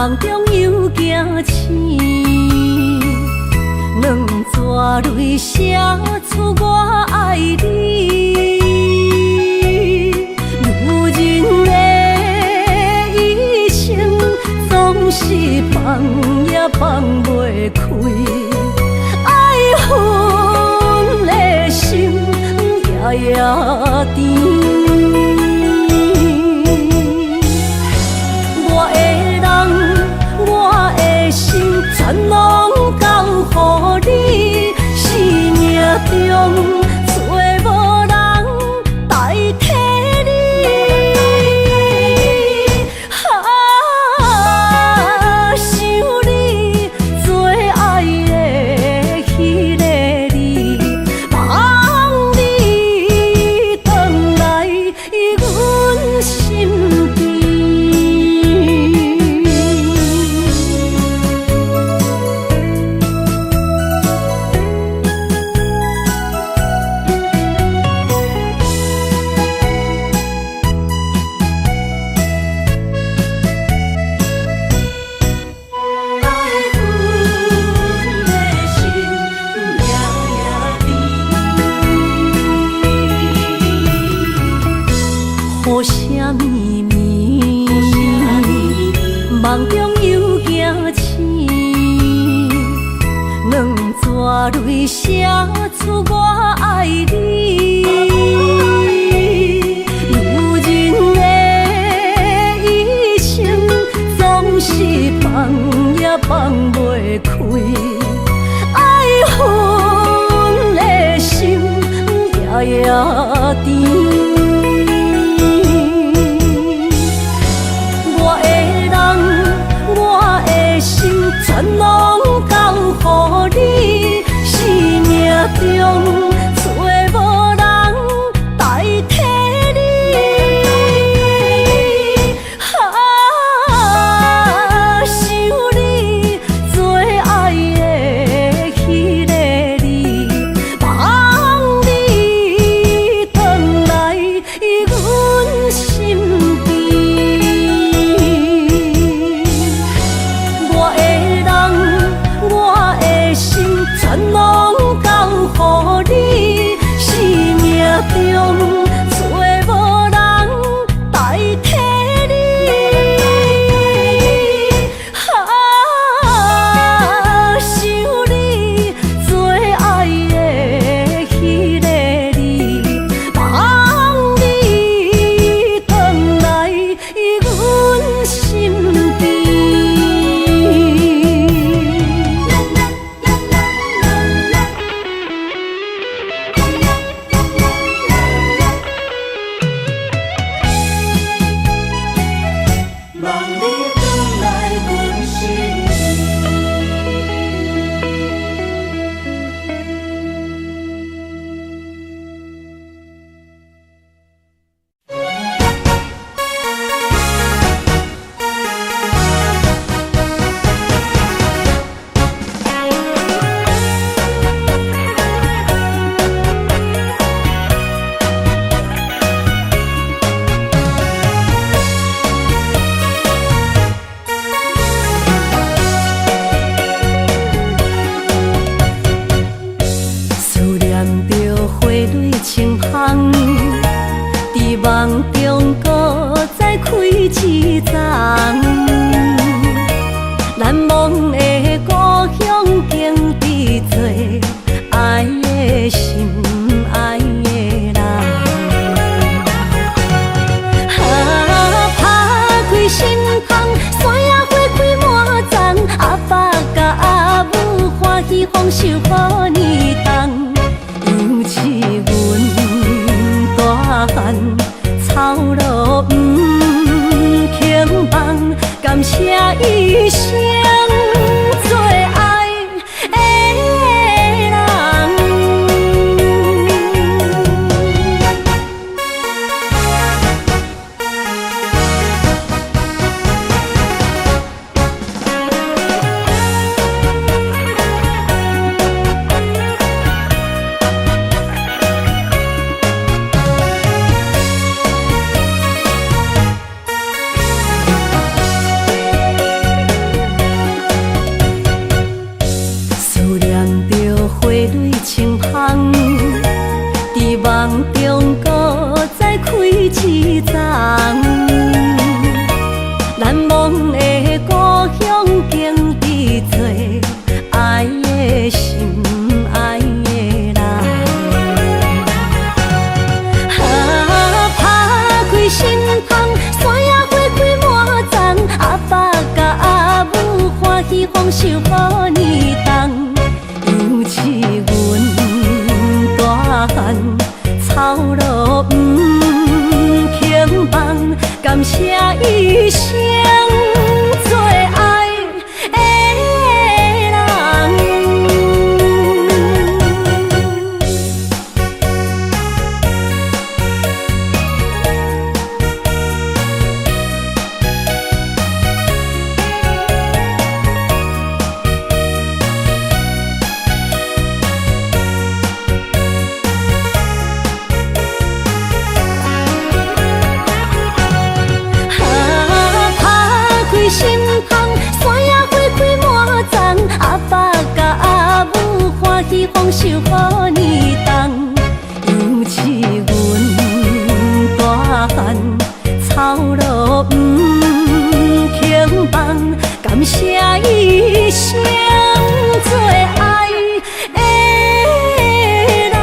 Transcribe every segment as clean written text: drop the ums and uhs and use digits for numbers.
梦中又惊醒，两纸泪写出我爱你。如今的一生，总是放也放袂开，爱恨的心夜夜甜。全拢交予你，生命中找无人代替你。想你最爱的迄个你，望你回来阮心边。雨声绵绵，梦中又惊醒，两纸泪写出我爱你。如今的一生，总是放也放袂开，爱恨的心夜夜甜。全拢交予你，生命中找无人代替你。想你最爱的迄个你，望你回来阮心边。全拢交予你，生命中找无人代替你。想你最爱的迄个你，望你回来阮心边。梦中搁再开一丛，难忘的故乡经历做爱的心爱的人。打开心窗，山野花开满丛，阿爸甲阿母欢喜丰收好年冬，尤是阮大汉。草路不轻放，感谢一生做望中搁再开一丛，难忘的故乡经历做爱的心爱的人。打开心窗，山野花开满丛，阿爸甲阿母欢喜丰收好年冬，尤是阮大汉操劳不轻放，感谢一生做爱的人。心窗，山野花开满丛，阿爸甲阿母欢喜丰收好年冬，尤是阮大汉操劳不轻放，感谢一生做爱的人。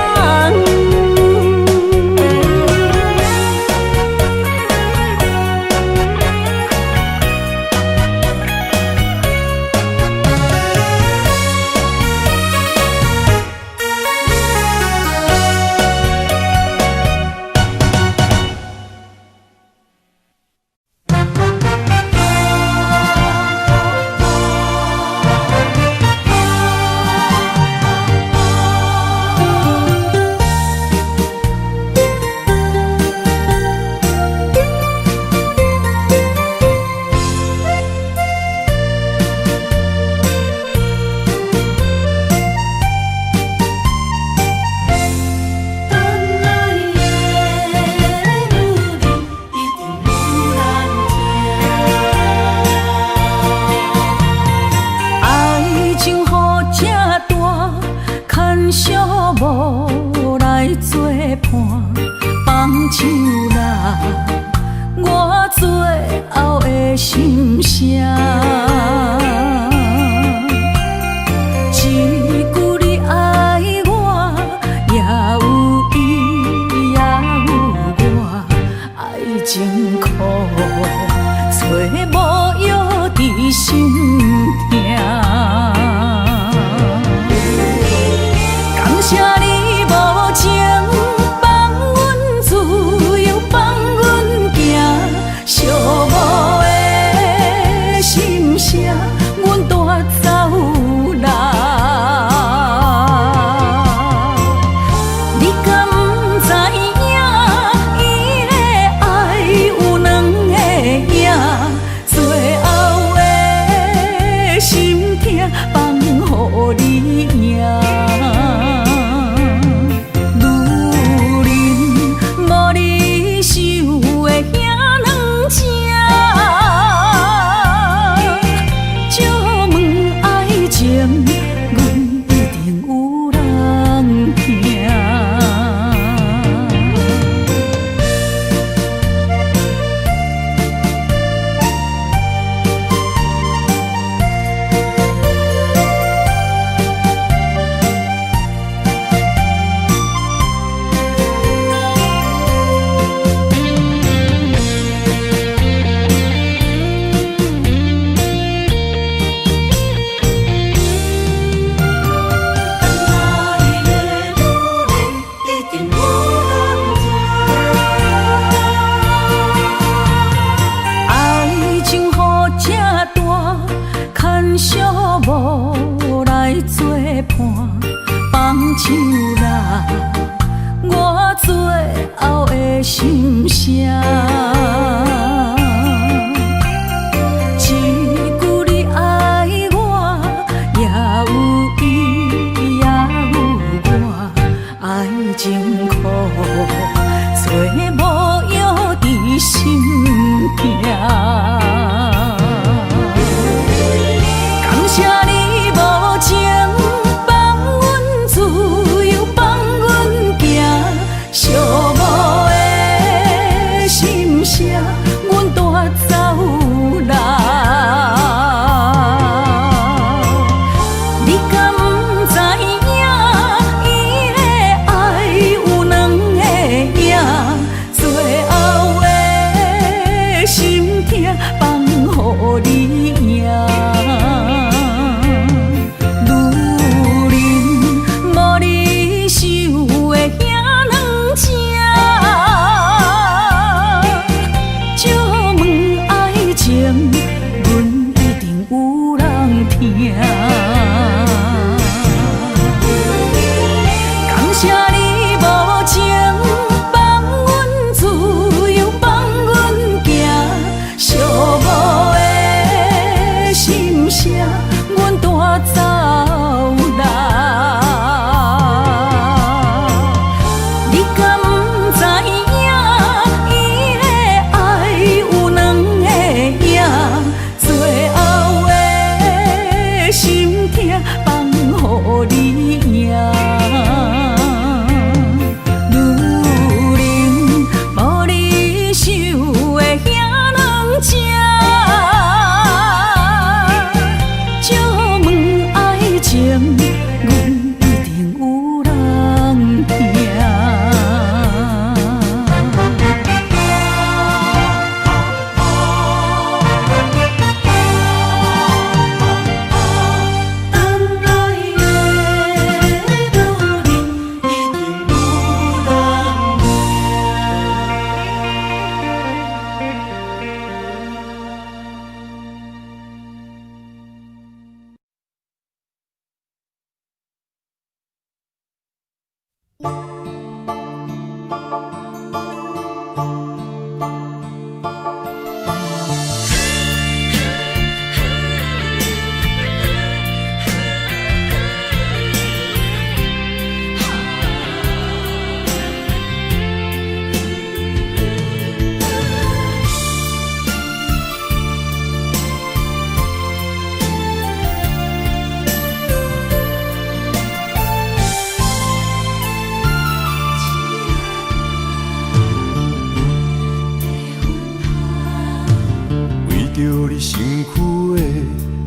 着你身躯的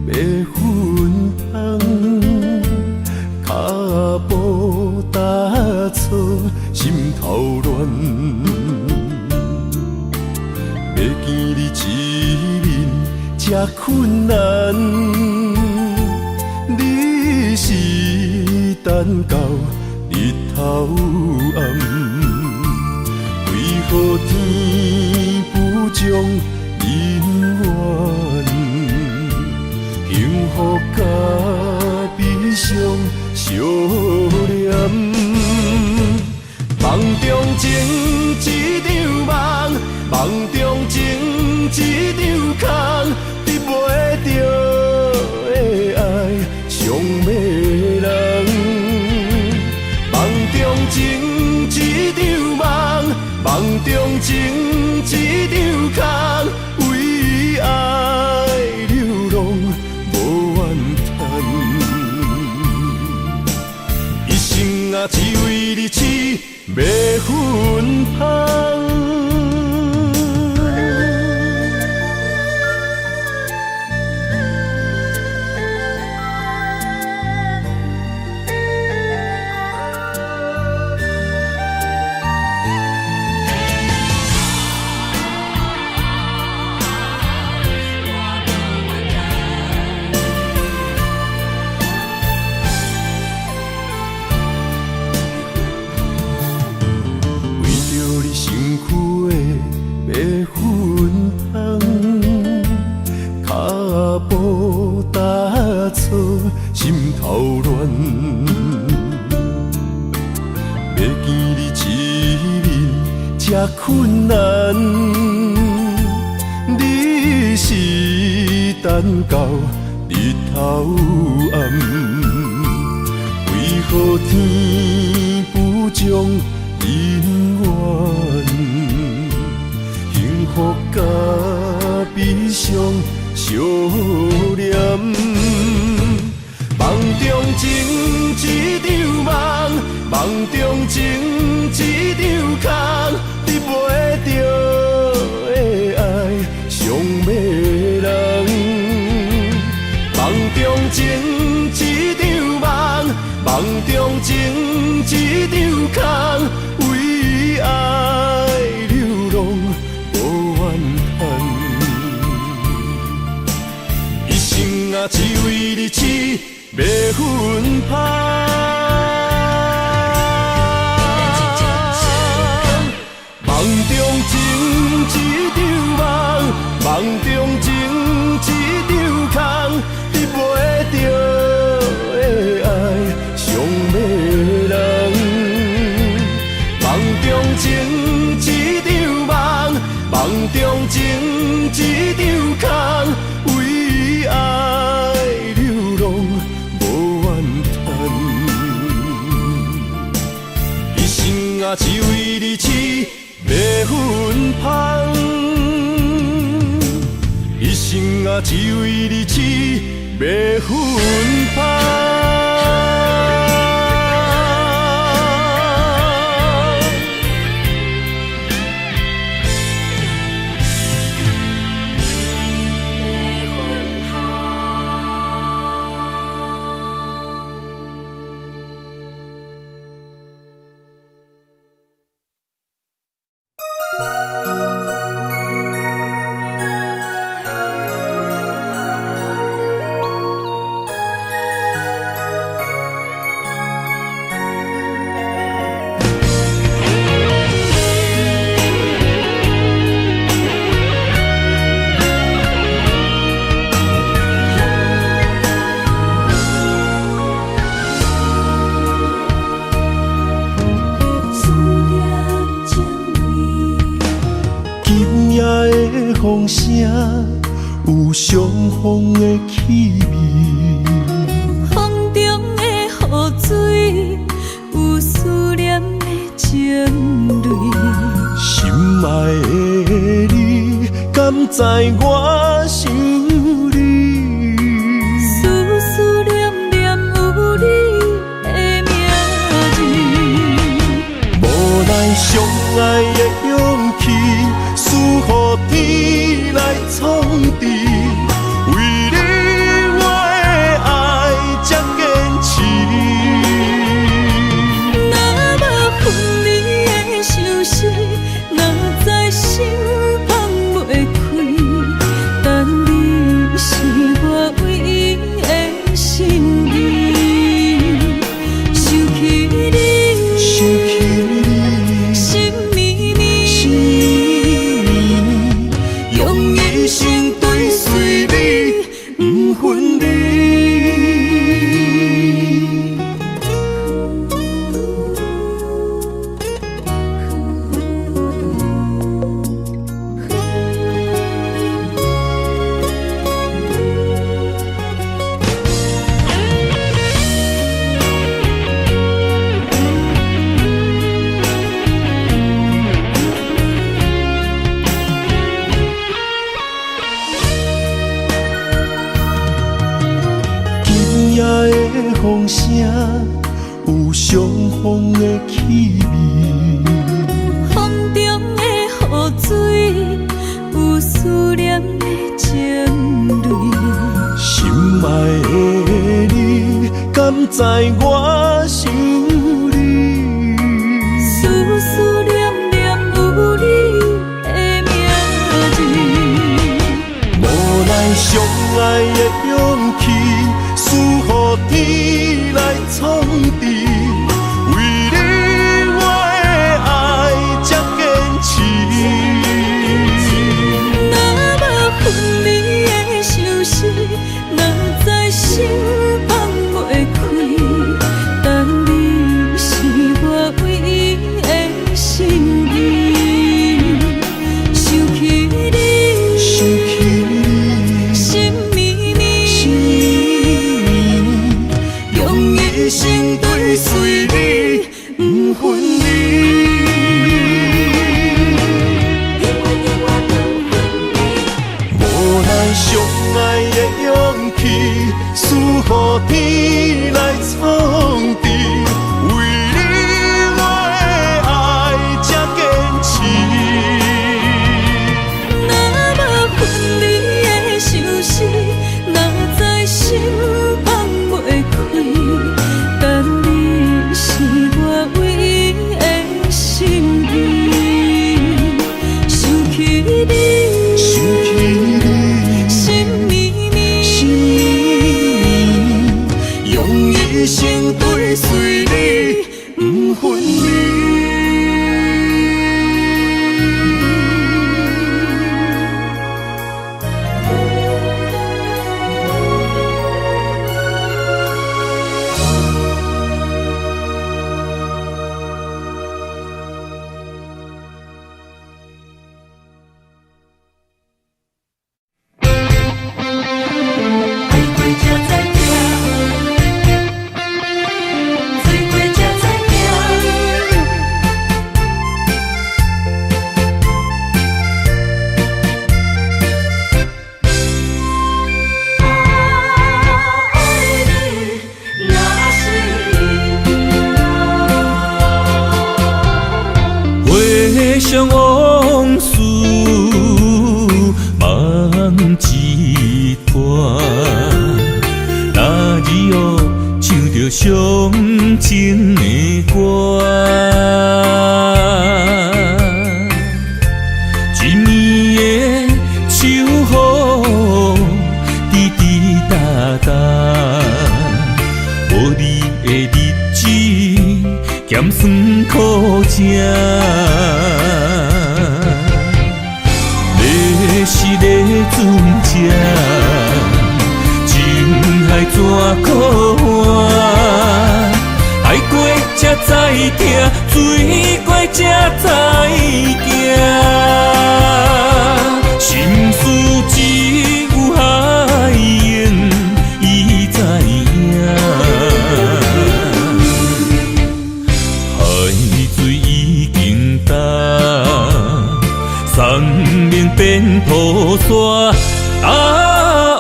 白粉红，脚步踏错，心头乱。要见你一面这困难，你是等到日头暗，为何天不将人怨？幸福甲悲伤相连，梦中情一场梦，梦中情一场空，得袂着的爱上迷人。梦中情一场梦，梦中情一场空，为爱流浪无怨叹，一生啊只为你痴迷粉香。心头乱，要见你一面这困难，你是等到日头暗，为何天不将人怨？幸福甲悲伤相连。梦中情一场梦，梦中情一场空，得袂着的爱上迷人。梦中情一场梦，梦中情一场空，为爱流浪无怨叹，一生啊只为你痴迷粉香。梦中情一场梦，梦中情一场空，得袂着的爱上迷人。梦中情一场梦，梦中情一场空，为爱流浪无怨叹，一生啊只为你痴迷粉香，一生啊只为你痴迷粉香。风声有相逢的气味，风中的雨水有思念的情泪。心爱的你，敢知我想你？思念念有你的名字，无奈相爱的勇气，输予天来创治。风声，有相逢的气味。风中的雨水，有思念的情泪。心爱的你，敢知我想你？思思念念有你的名字。无奈相爱的勇气，输予天来创治。为你我的爱才坚持。若无分离的相思，若在心放袂开。但你是我唯一的心意，想起你，心绵绵，用一生追随你，不分离。无奈相爱的勇气，输予天来创治。为你我的爱才坚持。若无分离的相思，若在心放袂开。但你是我唯一的心意，想起你，心绵绵，用一生追随你，不分离。回想往事，梦一段。那日后唱着伤情的歌，一年的秋雨滴滴答答，无你的日子咸酸苦涩。要是咧船只，情海怎可换？爱过才知疼，醉过才知行。心事只有海涌伊知影。海水已经干，山面变土沙。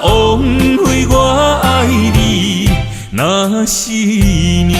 枉费我爱你那是命。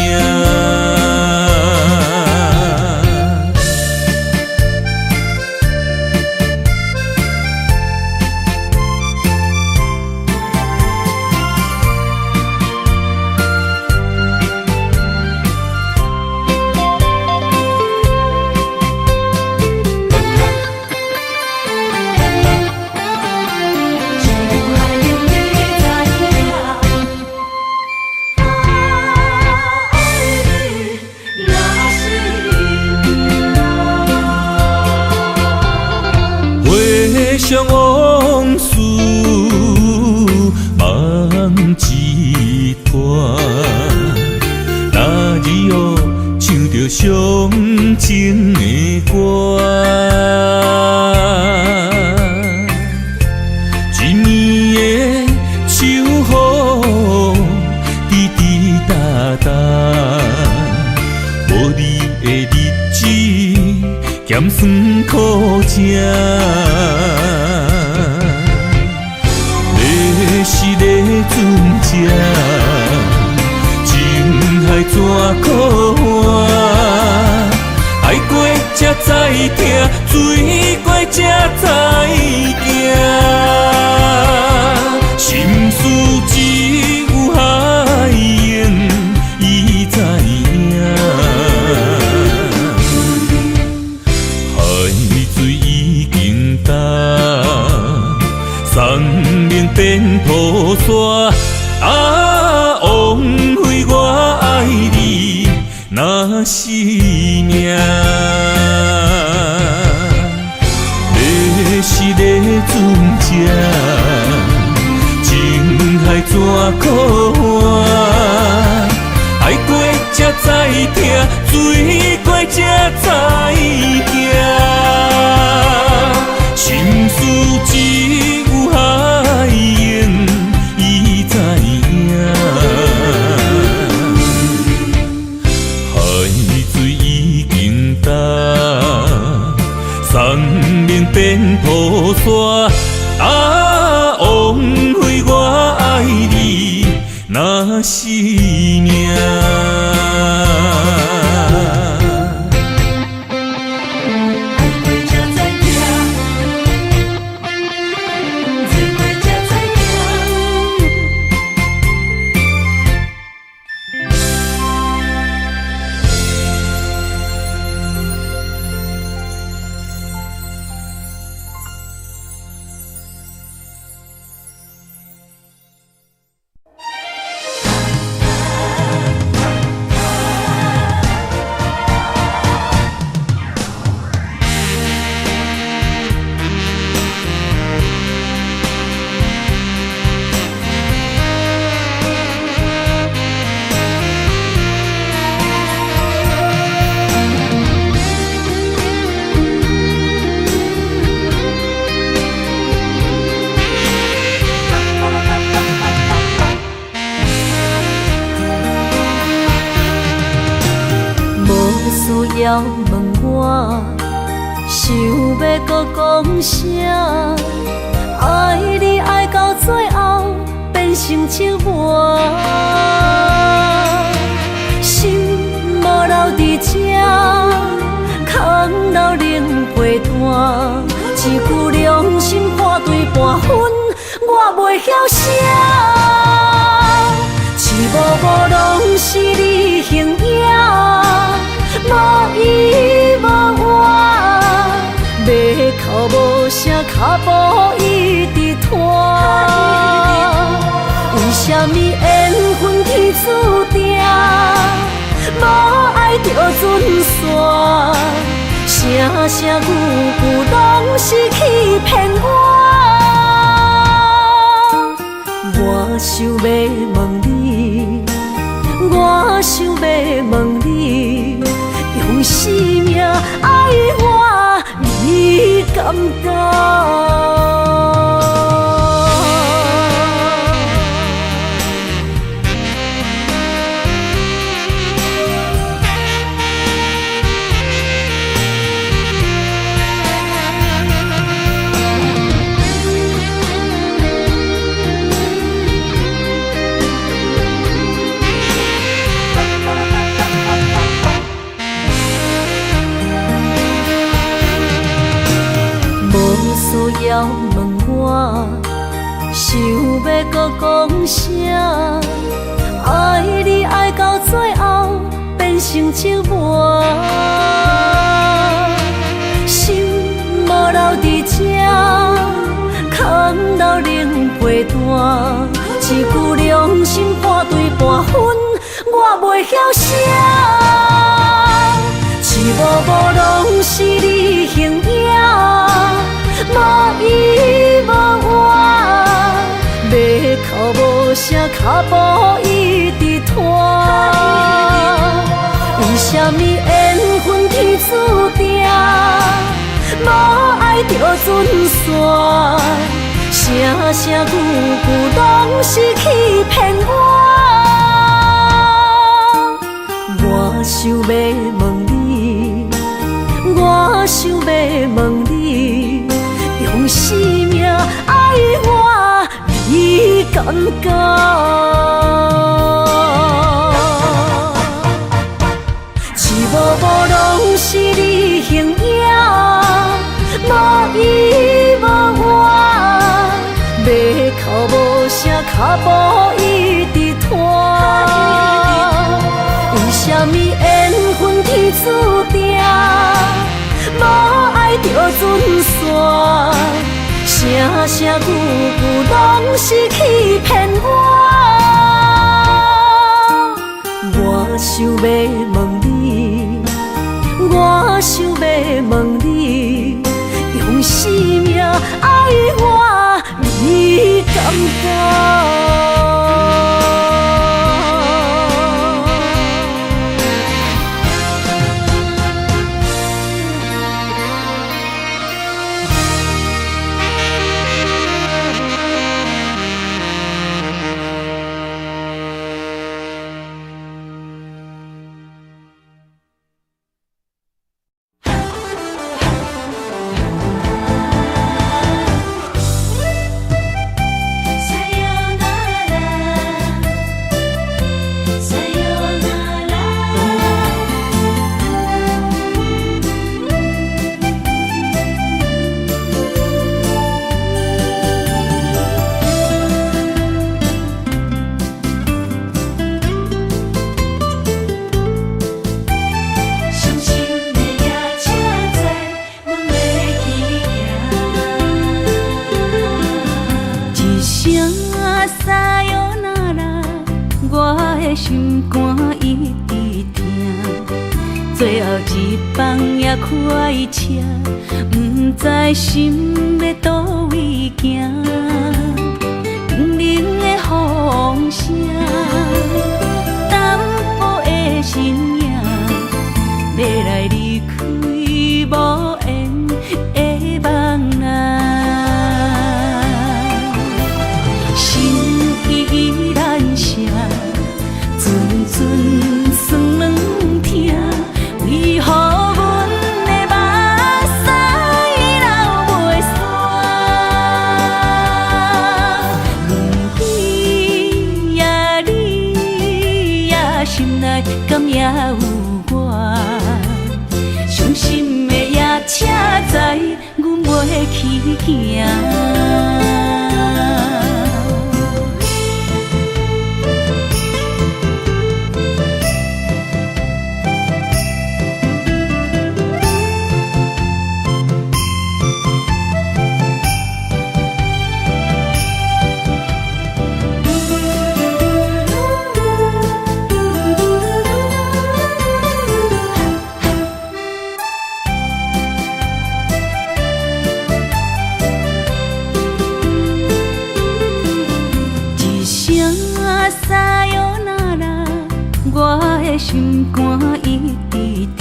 回想往事，梦一段。那日后唱着伤情的歌，一年的秋雨滴滴答答，无你的日子咸酸苦涩。要是咧船只，情怎可换？爱过才知疼，水过才知行。心事只有海燕伊知影，海水已经干，山明变土沙。啊，枉费我爱你那是命。要是咧船只，情海怎可换？爱过才知疼，水过才知行。心事只有海燕伊知影，海水已经干，山明变土沙。啊，枉费我爱你那是命。要问我，想要搁讲啥？爱你爱到最后变成寂寞，心无留伫这，空留冷陪伴。一句良心破对半分，我袂晓写。一幕幕拢是你形影。无依无我，要哭无声，脚步一直拖。为什么缘分天注定，无爱就准线？声声句句拢是欺骗我。我想要问你，我想要问你。用生命爱我，你敢当？要问我，想要搁讲啥？爱你爱到最后变成寂寞，心无留伫这，空留冷陪伴。一句良心破对半分，我袂晓写。一幕幕拢是你形影。无依无我，要哭无声，脚步一直拖。为什么缘分天注定，无爱就准线？声声句句拢是欺骗我。我想要问你，我想要问你。用生命爱我，你敢讲？拢是你形影，无依无我，要哭无声，脚步一直拖。为什么缘分天注定，无爱就准线？声声句句拢是欺骗我。我想要问你，我想要问你，用生命爱我，你敢不？心肝一直疼，最后一放也开车，不知心要倒位行。冷冷的风声，淡薄的身影，要来离开无缘的梦啊。心依然舍。阵酸软疼，为何阮的目屎流袂煞？轮回呀，你呀，心内敢也有我？伤心的夜车载，阮袂去行。心肝一直疼，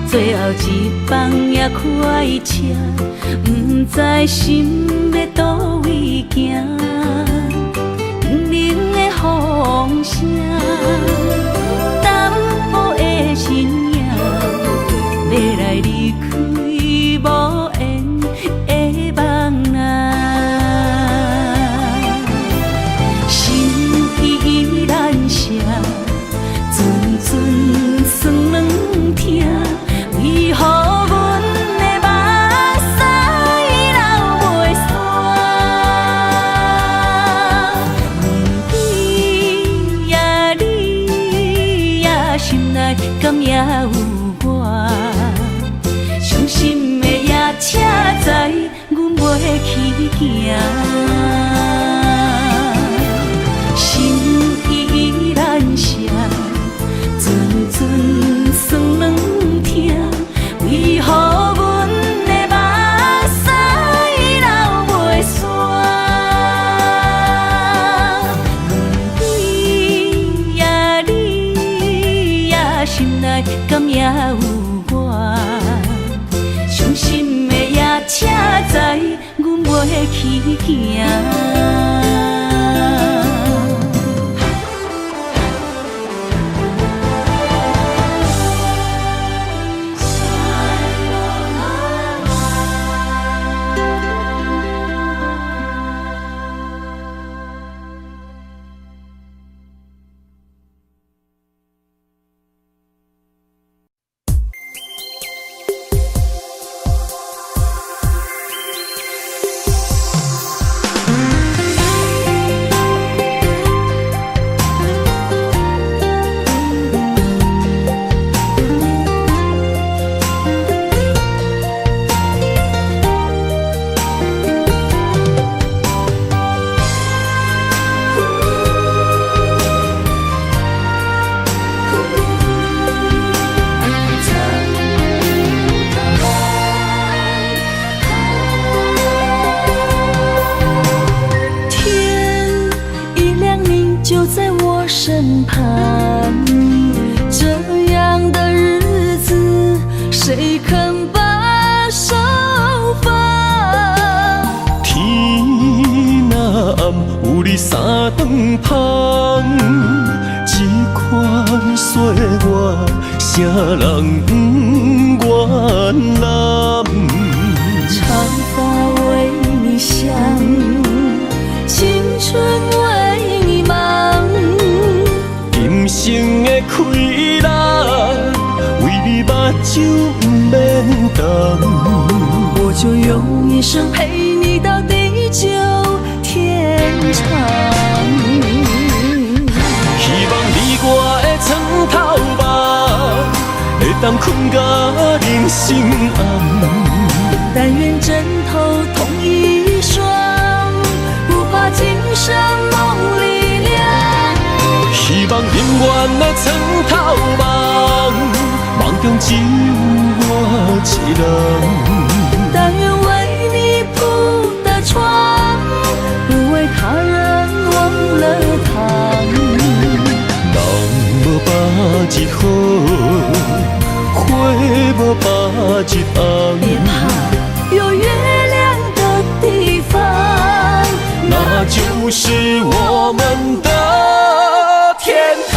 最后一放也开车，不知心要倒位行。冷冷的风声，淡薄的身影，要来离开无缘的梦啊。心依然舍。阵酸软疼，为何阮的目屎流袂煞？轮回呀，你呀，心内敢也有我？伤心的夜车载，阮袂去行。心依然舍。阵酸软疼，为何阮的目屎流袂煞？轮回呀，你呀，心内敢也有我？伤心的夜车载，阮袂去行。身旁。这样的日子，谁肯把手放？天若暗，有你三顿香，这款岁月，谁人不原谅？长发为你香，青春为你忙。今生的快乐，为你目睭不免干。我就用一生陪你到地久天长。希望你我的床头梦，会当困甲人心暗。但愿枕头同一双，不怕今生梦里凉。希望永远的床头梦，梦中只有我一人。但愿为你铺的床，不为他人忘了躺。人无百日好，花无百日红。别怕，有月亮的地方，那就是我们的天堂。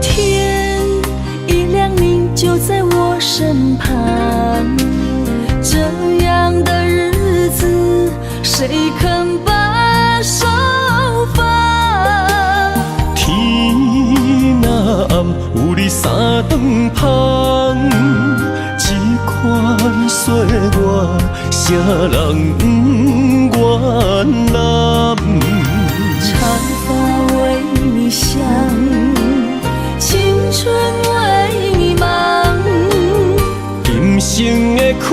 天一亮，你就在我身旁。这样的日子，谁肯把手放？天若暗，有你三顿香，这款岁月，谁人不原谅？长发为你香，青春为你忙。今生的快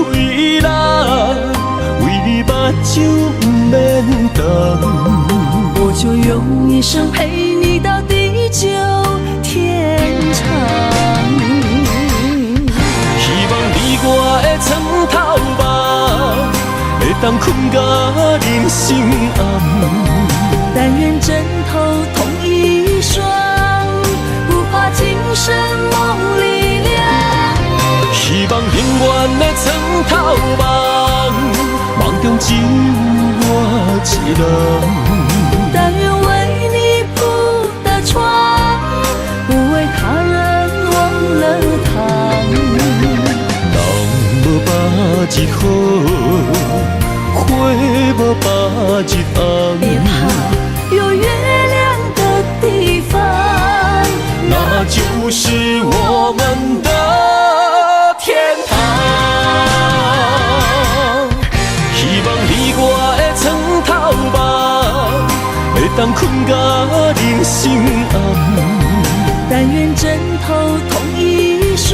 乐，为你目睭不免干。我就用一生陪你到地久天长。希望你我的床头梦，会当困甲人心暗。但愿枕头同一双，不怕今生梦里凉。希望永远的床头梦，梦中只有我一人。但愿为你铺的床，不为他人忘了躺。人无百日好，花无百日红。别怕，有月亮的地方，那就是我们的天堂。希望你我的床头梦，会当困甲人心暗。但愿枕头同一双，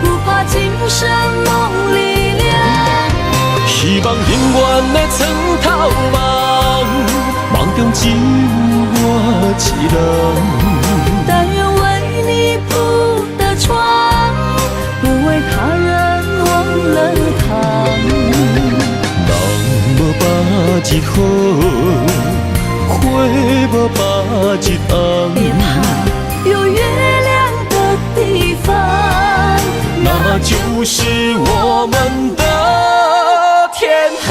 不怕今生梦里凉。希望永远的床头梦，梦中只有我一人。但愿为你铺的床，不为他人忘了躺。人无百日好，花无百日红。别怕，有月亮的地方，那就是我们的天堂。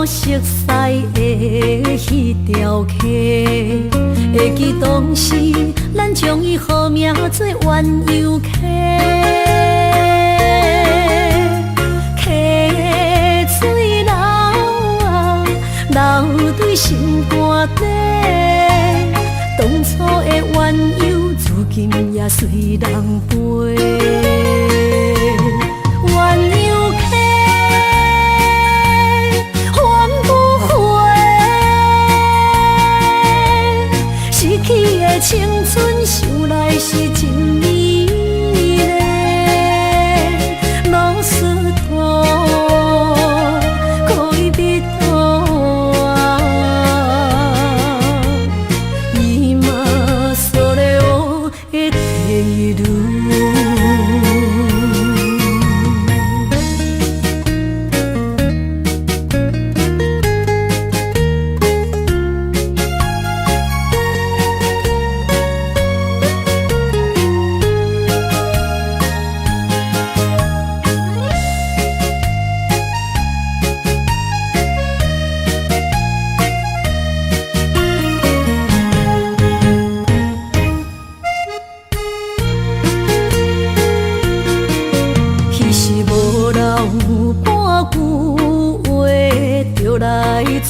熟悉的迄条溪，会记当时咱将伊号名做鸳鸯溪。溪水流啊，流对心肝底。当初的鸳鸯，如今也随人飞。鸳鸯溪。失去的青春，想来是真美丽。老师徒，可以彼途啊，伊嘛所了的地路。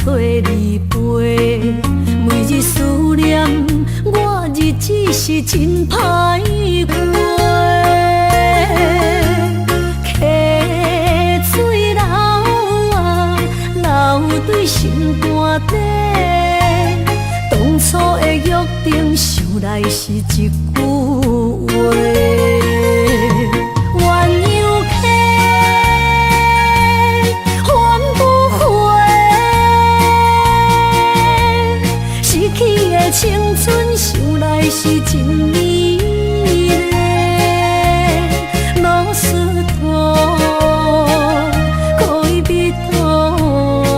找你陪，每日思念，我日子是真歹过。溪水流啊，流对心肝底。当初的约定，想来是一句话。青春想来是真美丽，老师徒，可以彼途啊，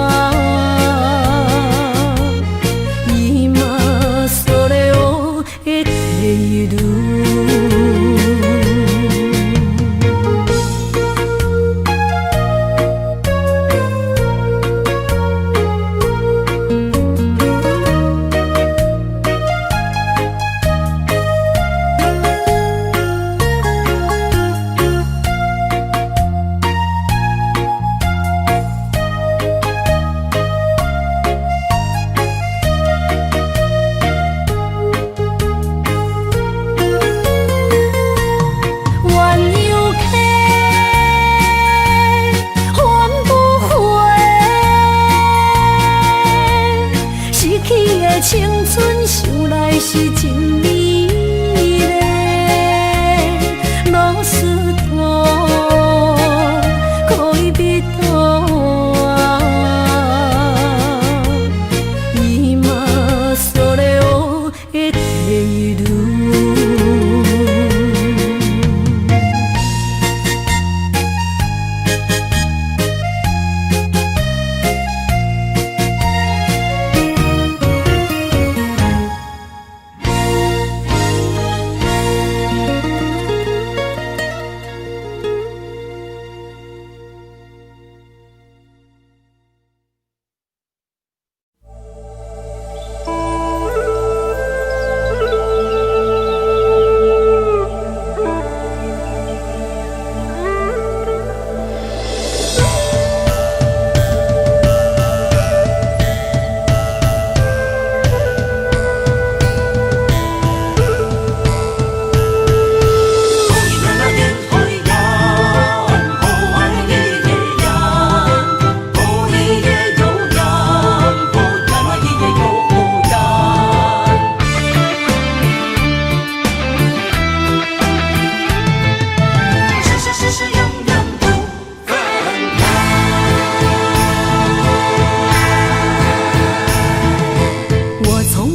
伊嘛所了的地路。青春想来是真美丽，老师徒，可以彼途啊，伊嘛所了的地路。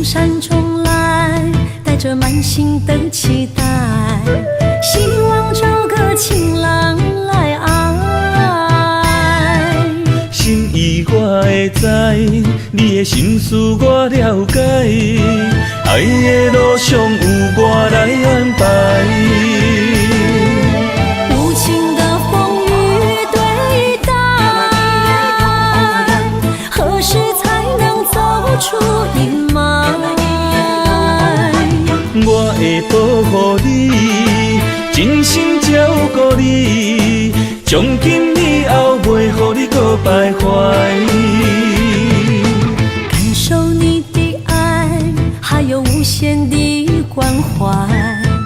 山中来，带着满心的期待，希望找个情郎来爱。心意我会知，你的心思我了解，爱的路上有我来安排。无情的风雨对待，何从今以后袂予你搁徘徊。感受你的爱，还有无限的关怀。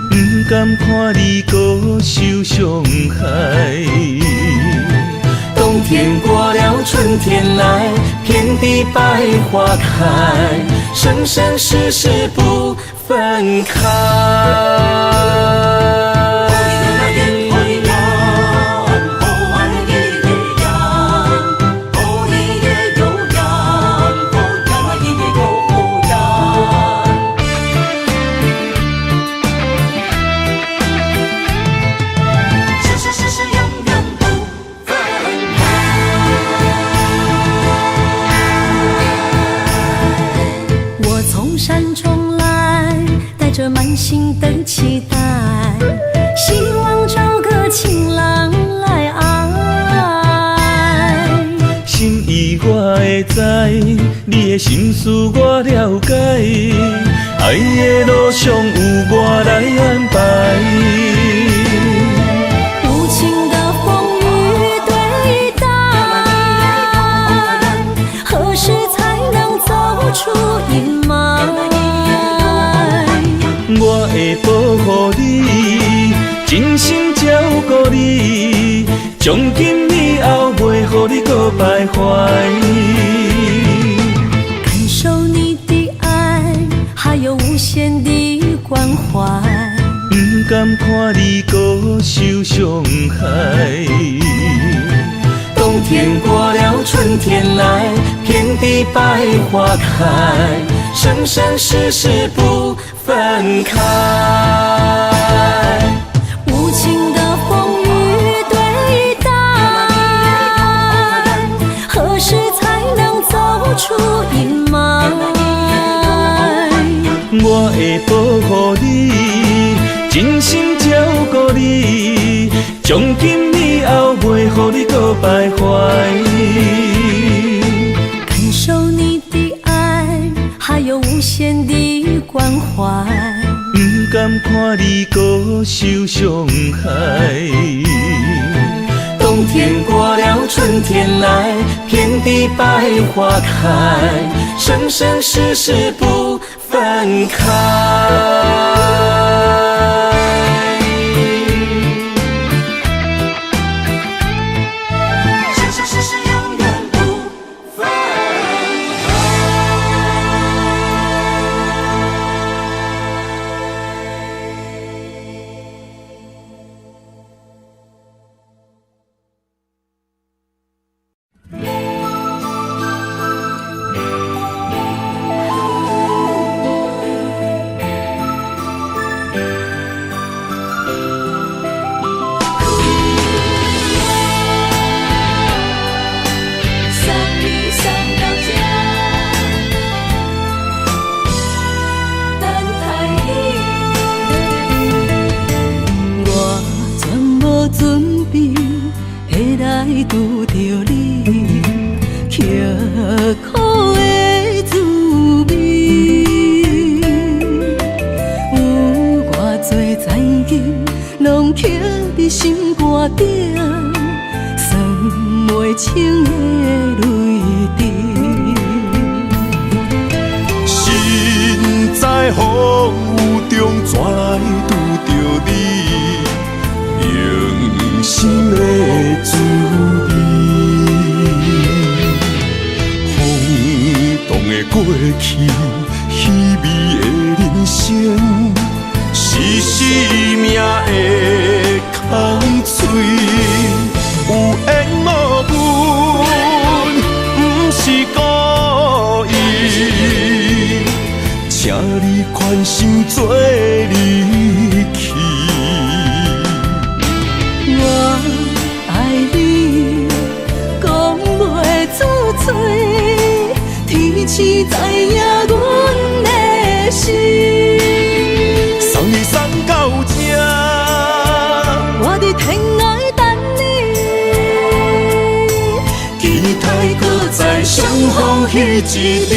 不甘看你搁受伤害。冬天过了，春天来，遍地百花开，生生世世不分开。着满心的期待，希望找个情郎来爱。心意我会知，你的心思我了解，爱的路上有我来安排。无情的风雨对待，何时才能走出阴霾？我会保护你，真心照顾你，从今以后袂予你搁徘徊。感受你的爱，还有无限的关怀。不甘看你搁受伤害。冬天过了，春天来，遍地百花开，生生世世不分开。无情的风雨对待，何时才能走出阴霾？我会保护你，真心照顾你，从今以后袂予你搁徘徊。感受你的爱，还有无限的关怀。不甘看你搁受伤害。冬天过了，春天来，遍地百花开，生生世世不分开。拄着你，刻苦的滋味，有偌多灾境，拢刻伫心肝顶，算袂清的泪滴。心在风雨中怎来拄着你？用心的滋味，轰动的过去，稀微的人生，是生命的空嘴，有缘无分，不是故意，请你宽心做离去。我爱你，讲袂出嘴，天赐知影阮的心。送你送到这，我伫天涯等你，期待搁再相逢彼一日。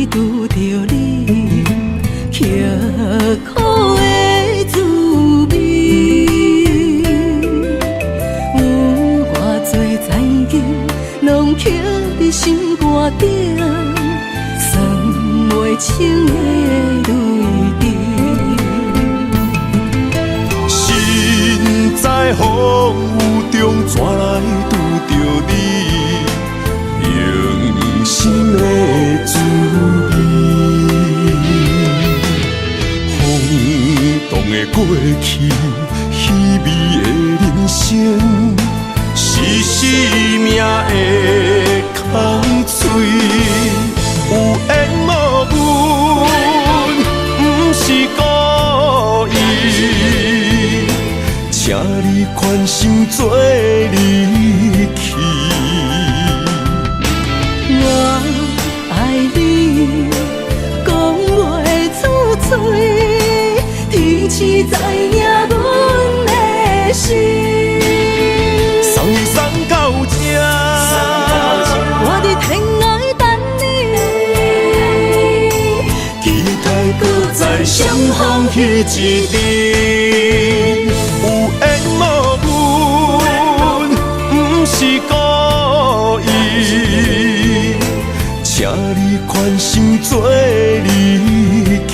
为拄着你，刻苦的滋味。有偌多灾境，拢刻伫心肝顶，算袂清的泪滴。身在风雨中，怎来拄着你？用心的滋味，风动的过去，稀微的人生，是生命的空嘴，有缘无分，不是故意，请你宽心做离去。我爱你，讲袂出嘴，天赐知影阮的心。送你送到这，我伫天涯等你，期待搁再相逢彼一日。有缘无分，不是故意，请你宽心做离去。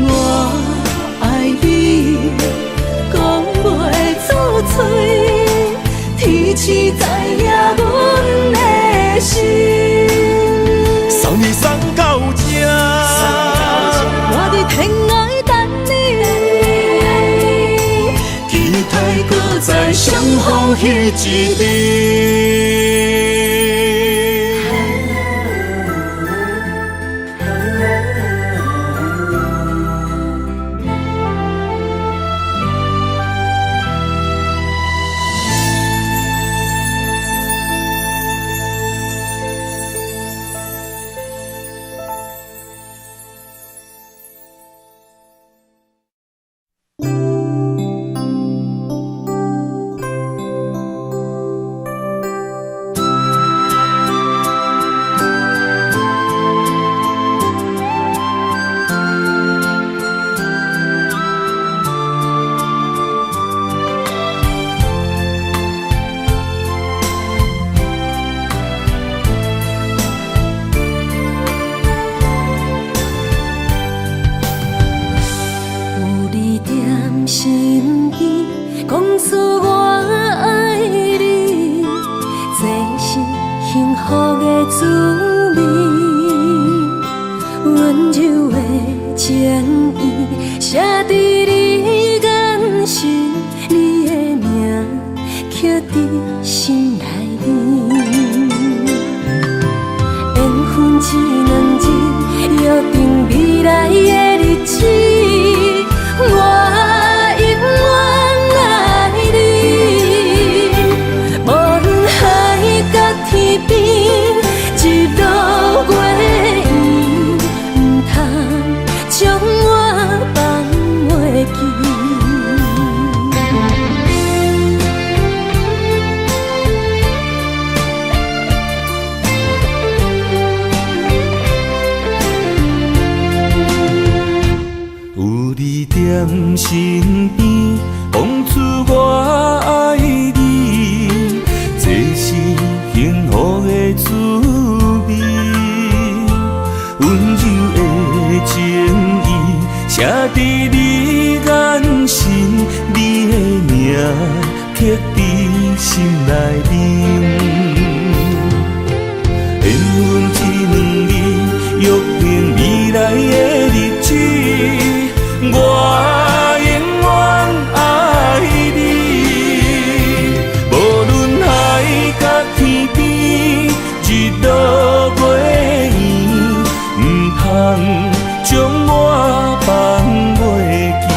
我爱你，讲袂出嘴，天赐知影阮的心。送你送到这，我伫天涯等你，期待搁再相逢彼一日。身边，讲出我爱你，这是幸福的滋味。温柔的情意，写伫你眼神，你的名刻伫心内面。缘分一两日，约定未来的日子。我永远爱你，无论海角天边，日落月圆，唔通将我放袂记。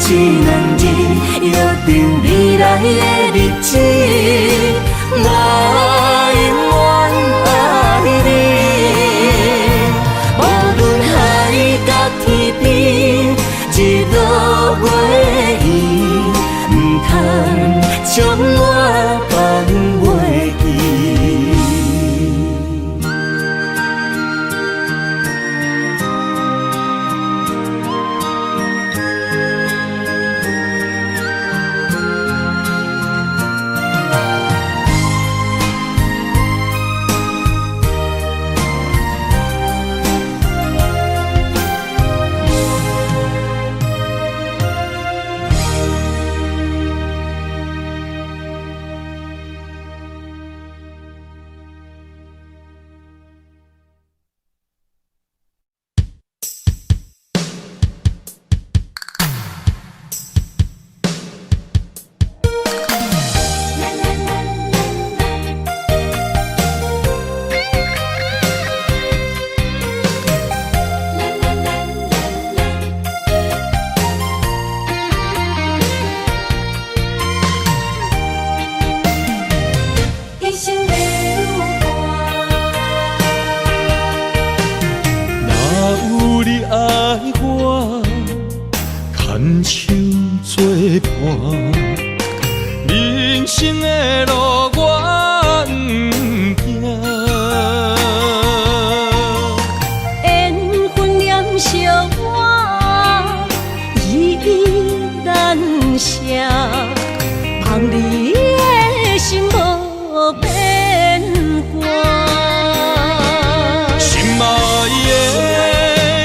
一两日，约定未来的日子，我永远爱你。无论海角天边，日落月圆，不通将我放袂记。人生的路我不行，缘分念惜我，依依难舍，望你的心无变卦。心爱的，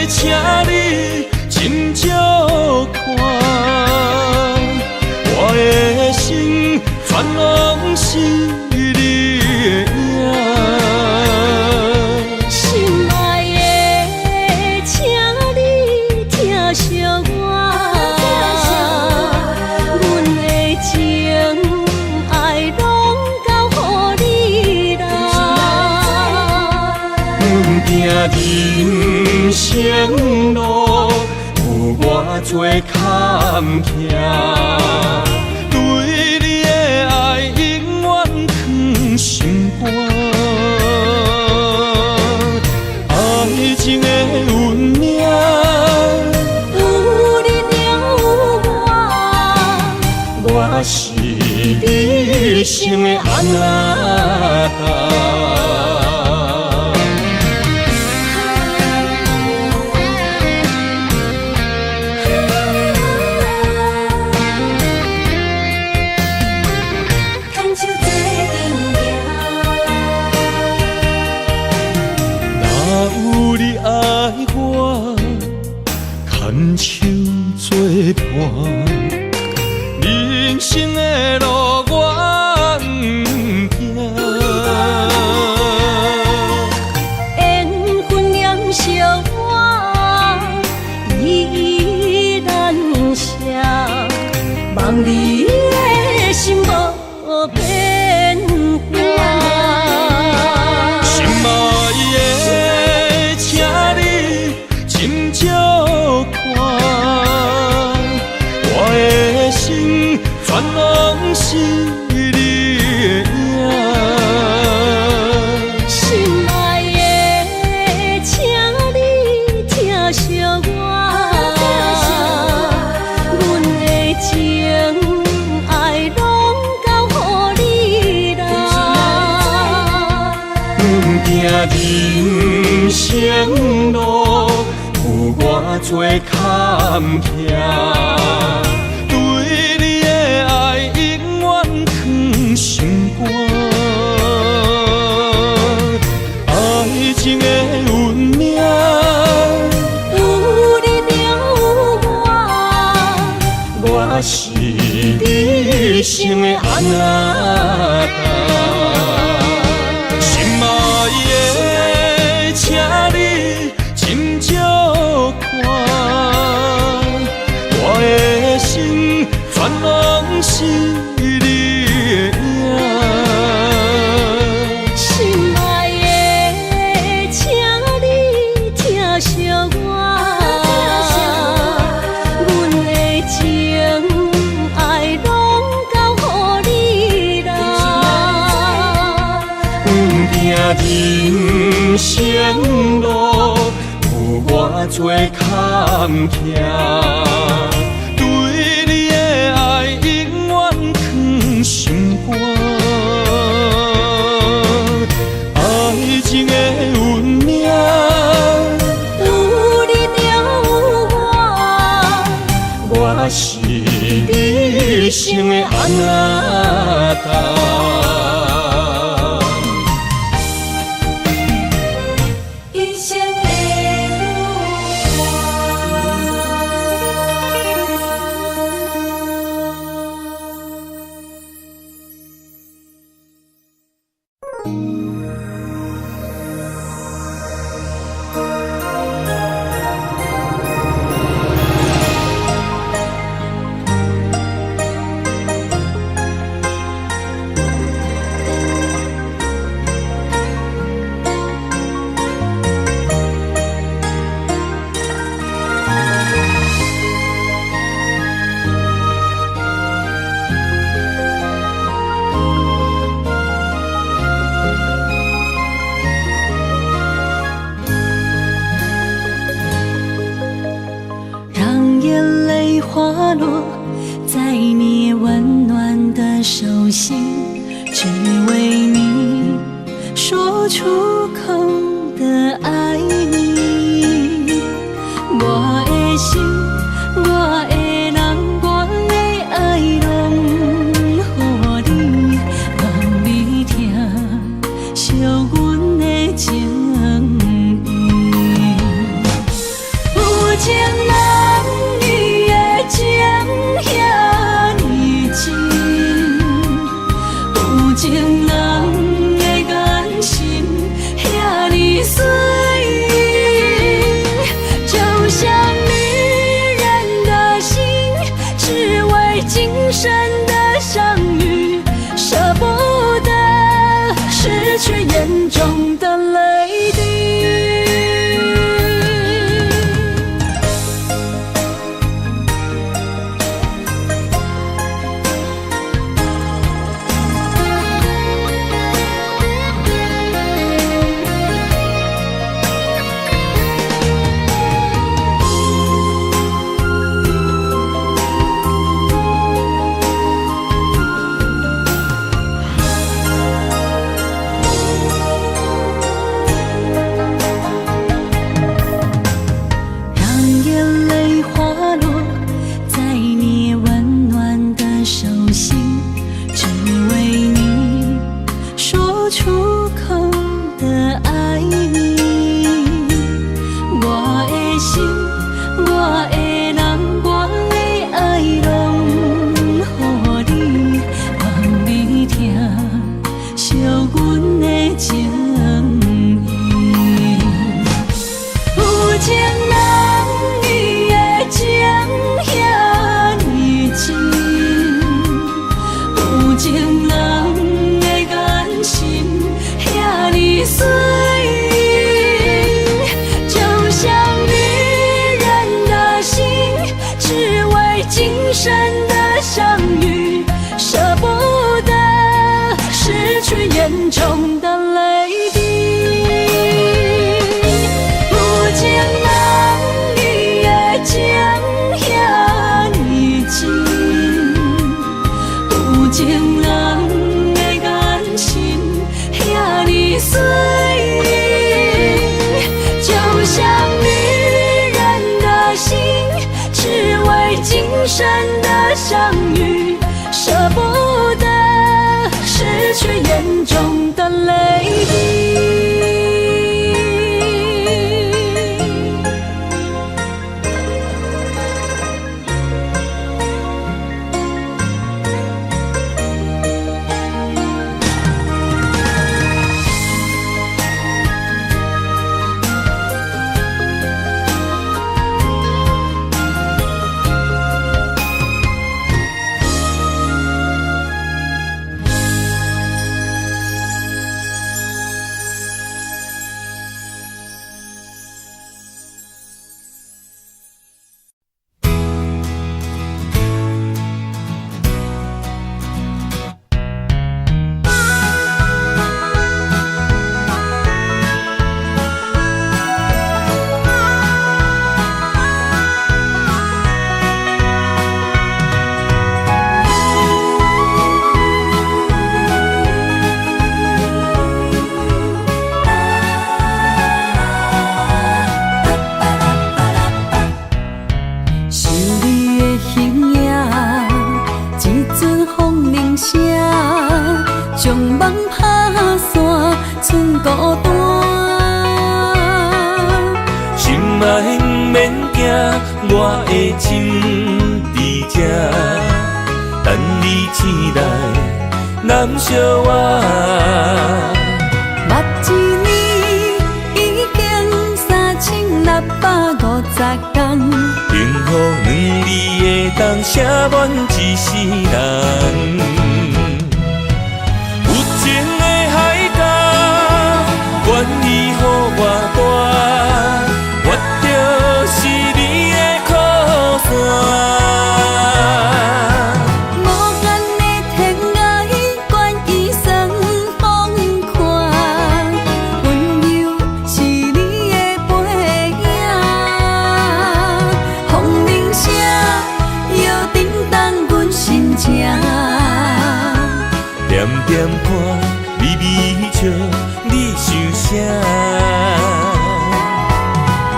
请你斟酌看。我的心全拢是你的影，心爱的，请你疼惜我，阮的情爱拢交予你啦。阮行人生路有偌多坎坷。对你的爱永远藏心肝，爱情的运命，有你有我，我是你生的安那。牵手作伴，人生的路我不行。缘分念惜我，依依难舍，望你的心无变卦。心爱的，请你斟酌看，我的心全拢是你的影。心爱的，请你疼惜我，阮的情爱拢交予你啦。人生路有偌多坎坷，对你的爱永远藏心肝，爱情的运命，有你有我，我是你生的安那。心爱的，请你斟酌看，我的心全拢是你的影。心爱的，请你疼惜我，阮的情人生路有偌多坎坷，对你的爱永远藏心肝。爱情的运命，有你就有我，我是你生的阿达。一生的让眼泪滑落在你温暖的手心，只为你说出口的爱你。我的心，我的人，我的爱拢予你，望你听，惜阮的情意。有情人你的情遐尼真，有情人的眼神遐尼水，就像女人的心，只为今生的相遇，舍不得失去眼中的泪滴。让眼泪滑落在你温暖的手心，只为你说出口的爱你。我的心，我的人，我的爱拢予你，望你听，惜阮的情意。有情人你的情遐尼真，有情人的眼神遐尼水，就像女人的心，只为今生的相遇，舍不得失去眼中的泪滴。有情人你的情遐尼真，有情人的眼神遐尼水，就像女人的心，只为今生的相遇，舍不得失去眼中的泪滴。铃声，将梦拍散，剩孤单。心爱免惊，我的心伫这，等你醒来，难相偎。目一年已经3650天，幸福两字会当写满一世人。有情的海角，愿意予我大，我就是你的靠山。点看，微微笑，你想啥？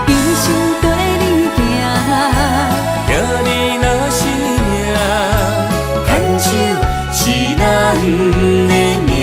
一生跟你行，行你若是命，牵手是咱的命。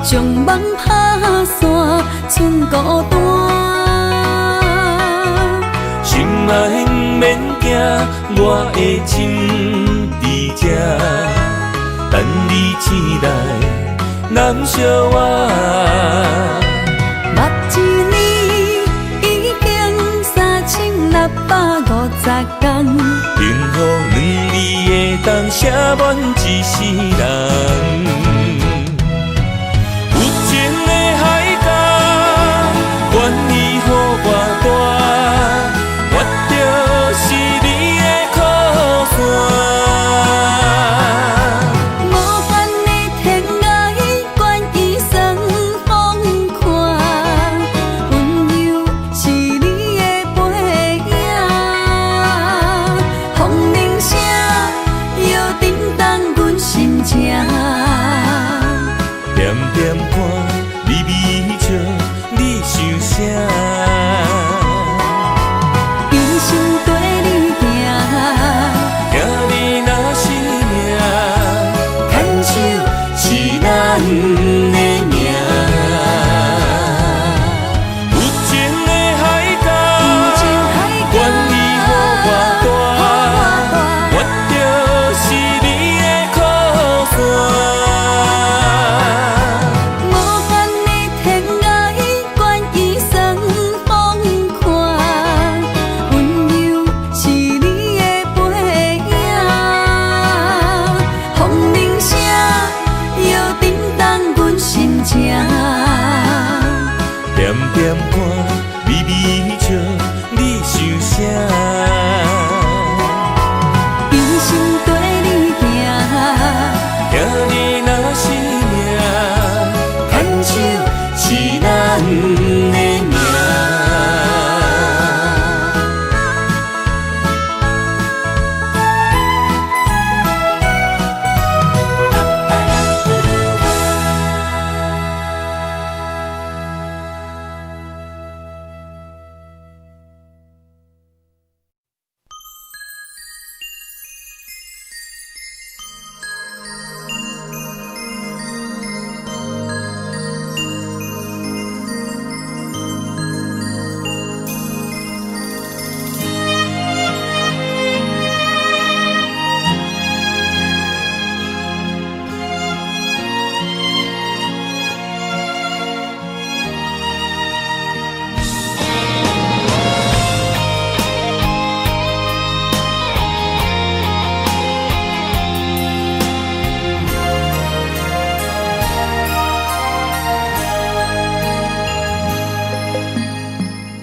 将梦拍散，剩孤单。心爱免惊，我的心伫这，等你醒来，难相偎。目一年已经3650天，幸福两字会当写满一世人。愿意予我大，我就是你的靠山。无限的天涯，愿意算风看，温柔是你的背影，风铃声摇叮当阮心情。点点看，微微笑。你想啥？一生跟你行，行你若是命，牵手是咱的命。有情的海角，愿意予我大，我就是你的靠山。点点看，微微笑，你想啥？一生跟你行，行你若是命，牵手是咱的命。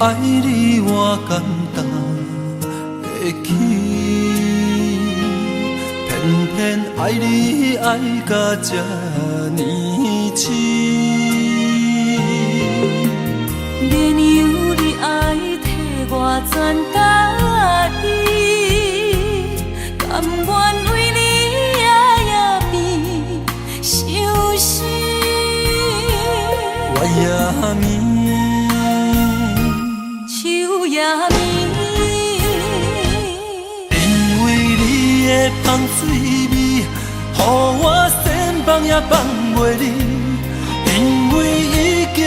爱你偌简单会去，骗偏爱你爱到这呢深，绵羊你爱替我全家己，甘愿为你夜夜变伤心。我也眠，树也眠，因为你的香水味，予我先放也放袂离。因为已经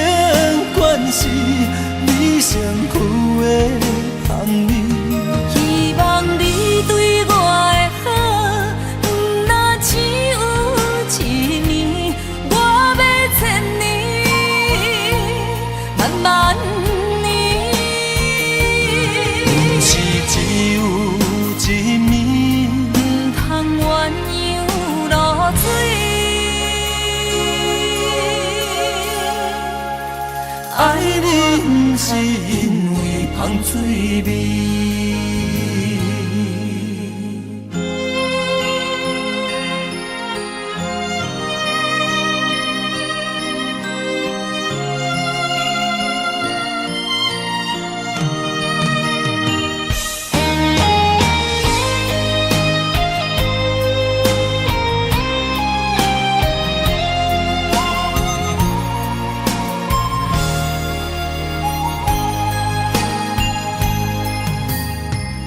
惯是你身躯的香味，希望你对我的好，不若只有一年，我要千年，万万年。不是只有一年，不通鸳鸯落水。爱你不是因为香水味。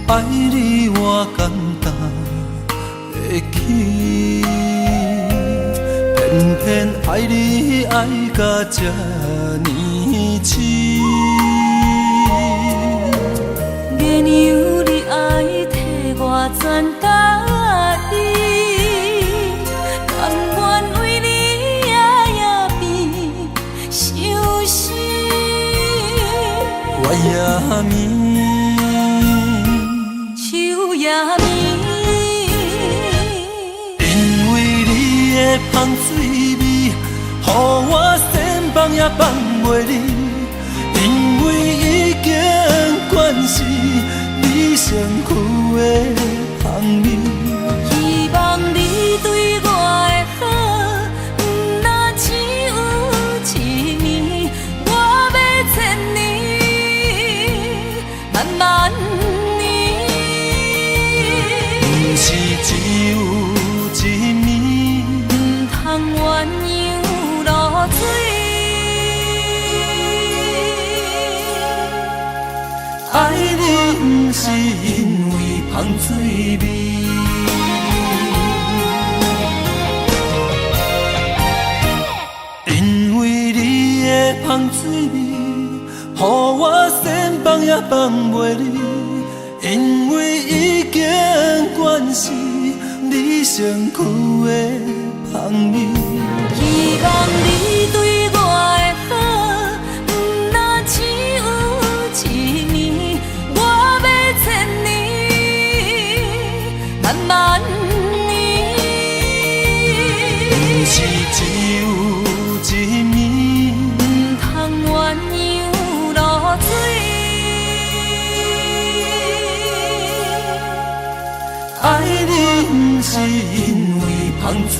爱你我简单会起，偏偏爱你爱到这呢深。绵羊你爱替我全家己，甘愿为你夜夜变伤心。我也眠。也眠，因为你的香水味，予我先放也放袂离。因为已经惯是你身躯的香味，希望你对我的好，不若只有一年，我要千年，万万年。不是只有一年，不通鸳鸯落水。爱你不是因为香水味，因为你的香水味，予我先放也放袂离。因为已经惯是你身躯的香味，希望你对我的好，不若只有一年，我要千年，万万年。不是只有一年，不通鸳鸯落水。爱你不是因为香水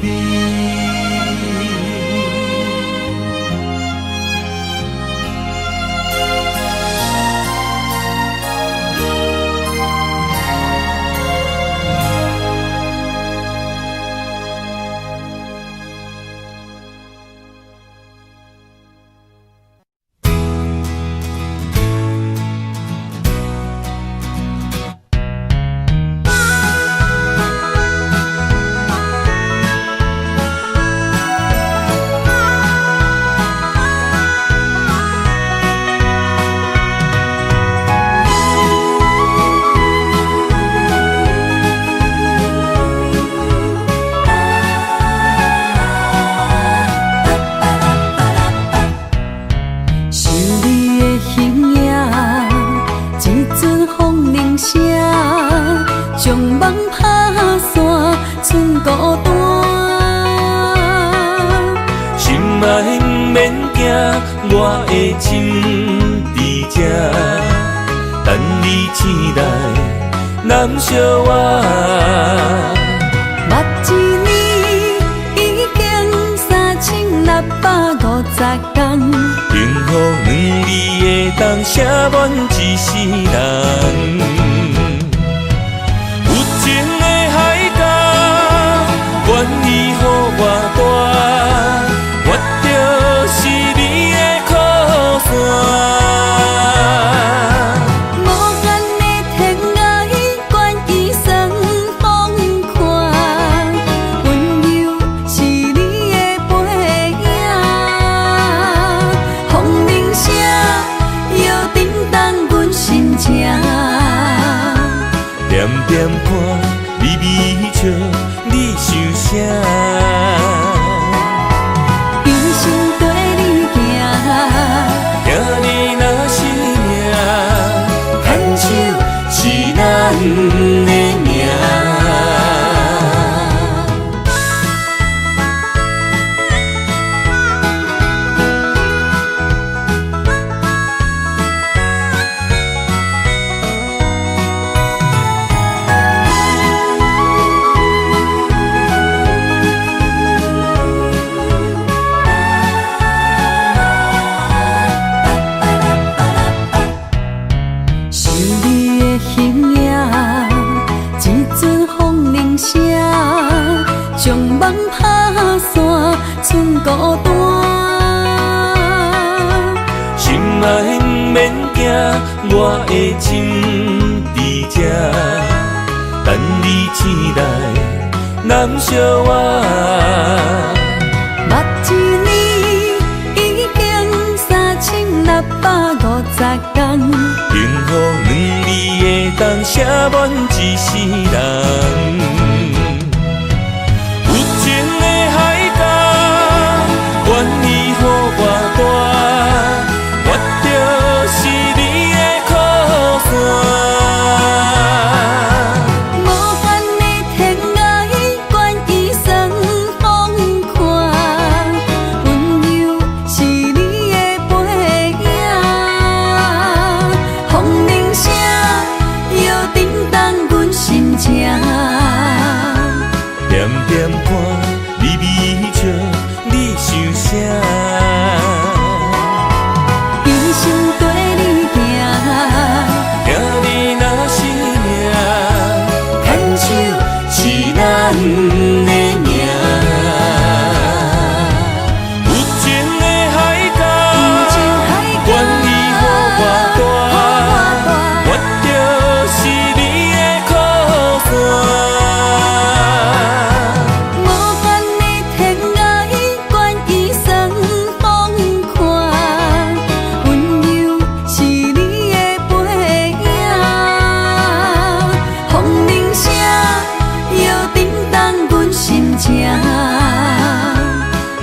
味。我的心伫这，等你醒来，难相我。当写满一世人。有情的海角，愿意予我大，我就是你的靠山。点点看，微微笑，你想啥？一生跟你行，行你若是命，牵手是咱的命。将梦打散，剩孤单。心爱不免惊，我的心伫这，等你醒来，难相我。目一年已经3650天，幸福两字会当写满一世人。愿意予我大，我就是你的靠山。无限的天涯，愿意送风看，温柔是你的背影，风铃声摇叮当阮心情。点点看，微微笑。你想啥？一生跟你行，行你若是命，牵手是咱的命。有情的海角，愿意予我大，我就是你的靠山。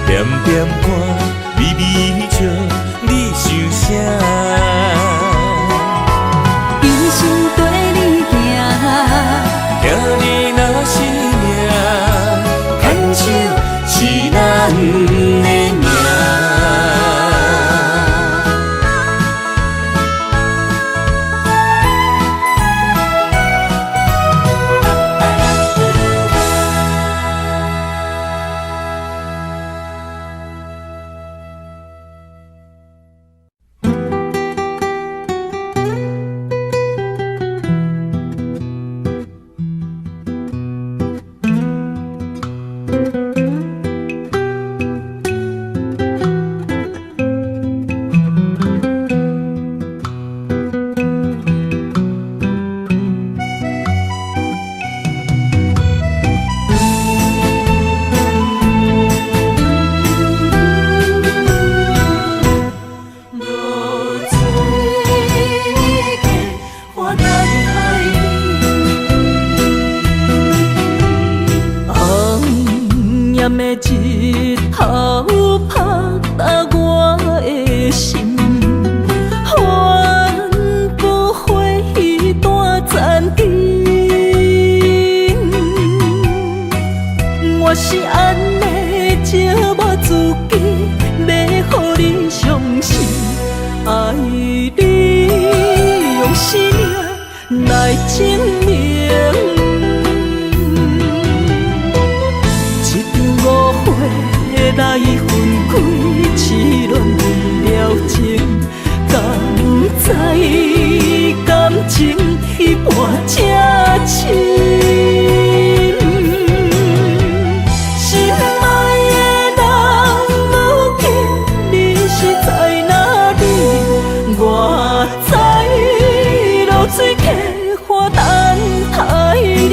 点点看，微微笑，你想啥？一生跟你行，行你若是命，牵手是咱的命。日头拍打我的心，换不回彼段残阵。我是安尼借我自己，要予你相信，爱你用生命来证明。来分开，痴恋为了情，感我知露水客花等待你。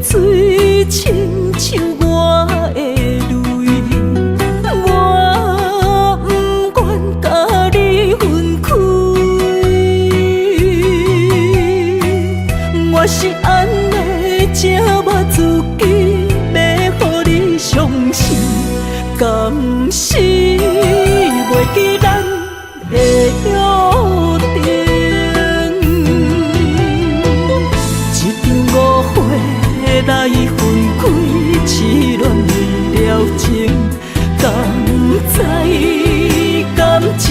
水亲像我的泪，我不愿甲你分开。我是安尼才我自己要予你相信，甘是袂记咱的约定。来分开，痴恋为了情，甘知感情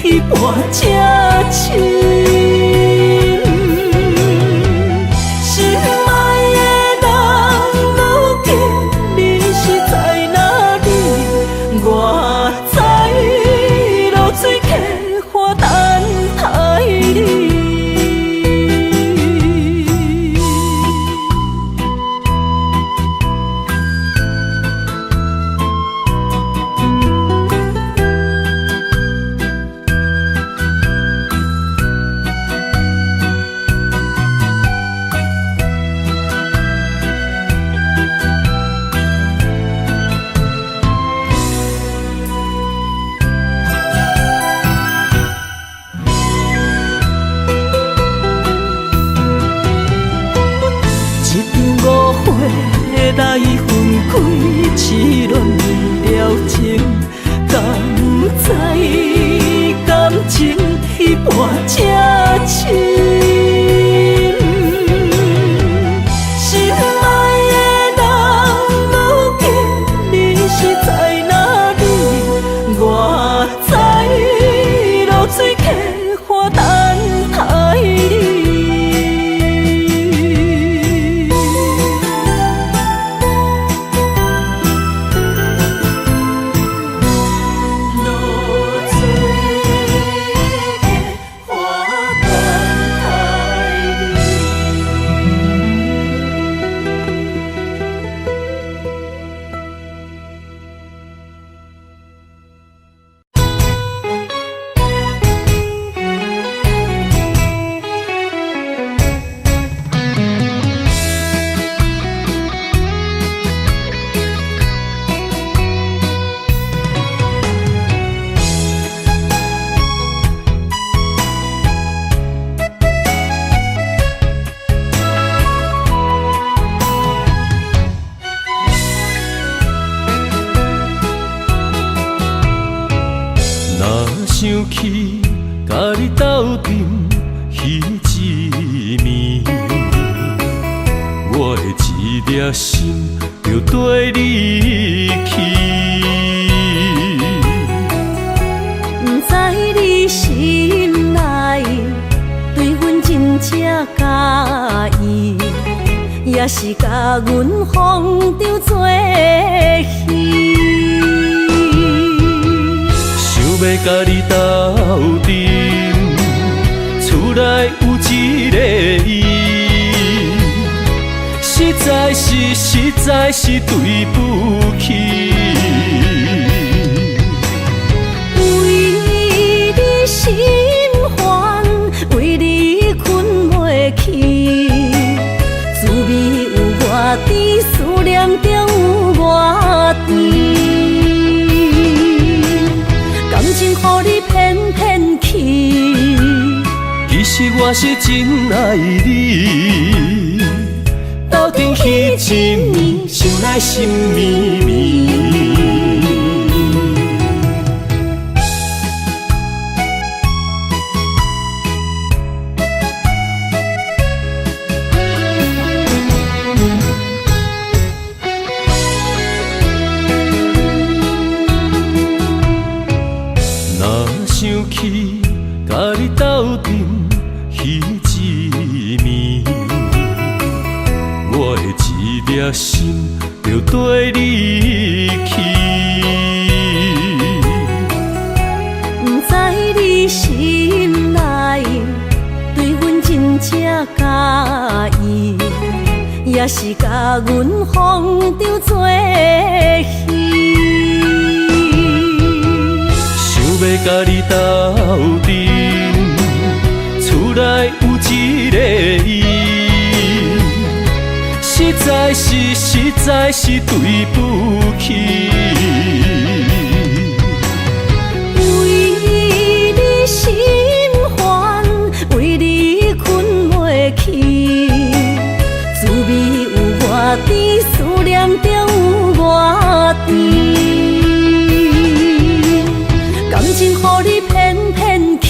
一半才深。心爱的人，如今你是在哪里？我知露水客花等待你。来分开，痴恋为了情，甘知感情一半才深。心爱的人，如今你是在哪里？我知露水客花等待你。想起甲你斗阵彼一暝，我的一粒心就跟你去。不知你心内对阮真正介意，也是甲阮放张做戏。要甲你斗阵，厝内有一个伊，实在是对不起。为你心烦，为你困袂去，滋味有偌甜，思念就有偌甜。感情予你骗骗去，其实我是真爱你。斗阵彼一暝，想来心绵绵。也心就跟你去。不知你心内对阮真正介意，也是甲阮放着做戏。想要甲你斗阵，厝内有一个伊，实在是对不起。为你心烦，为你困袂去，滋味有偌甜，思念就有偌甜。感情予你骗骗去，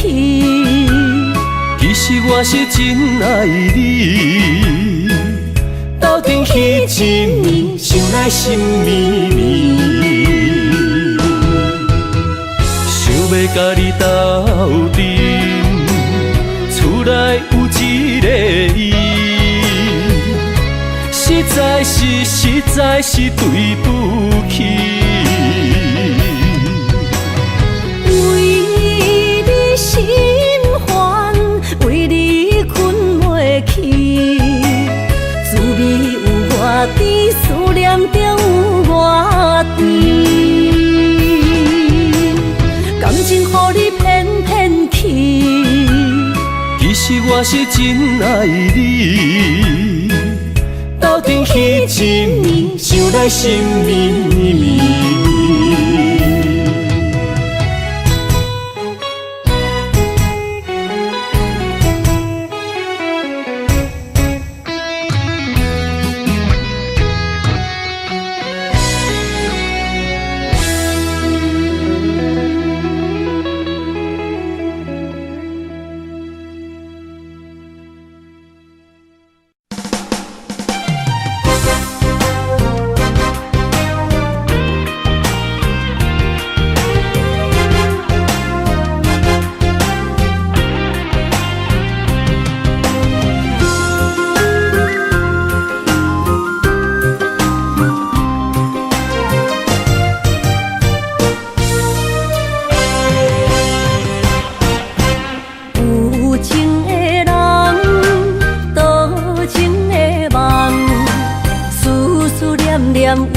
其实我是真爱你，斗阵彼一暝，想来心绵绵。想要甲你斗阵，厝内有一个伊，实在是对不起。为你心烦，为你困袂去，滋味有偌甜，思念就有偌甜。感情予你骗骗去，其实我是真爱你，斗阵彼一暝，想来心绵绵。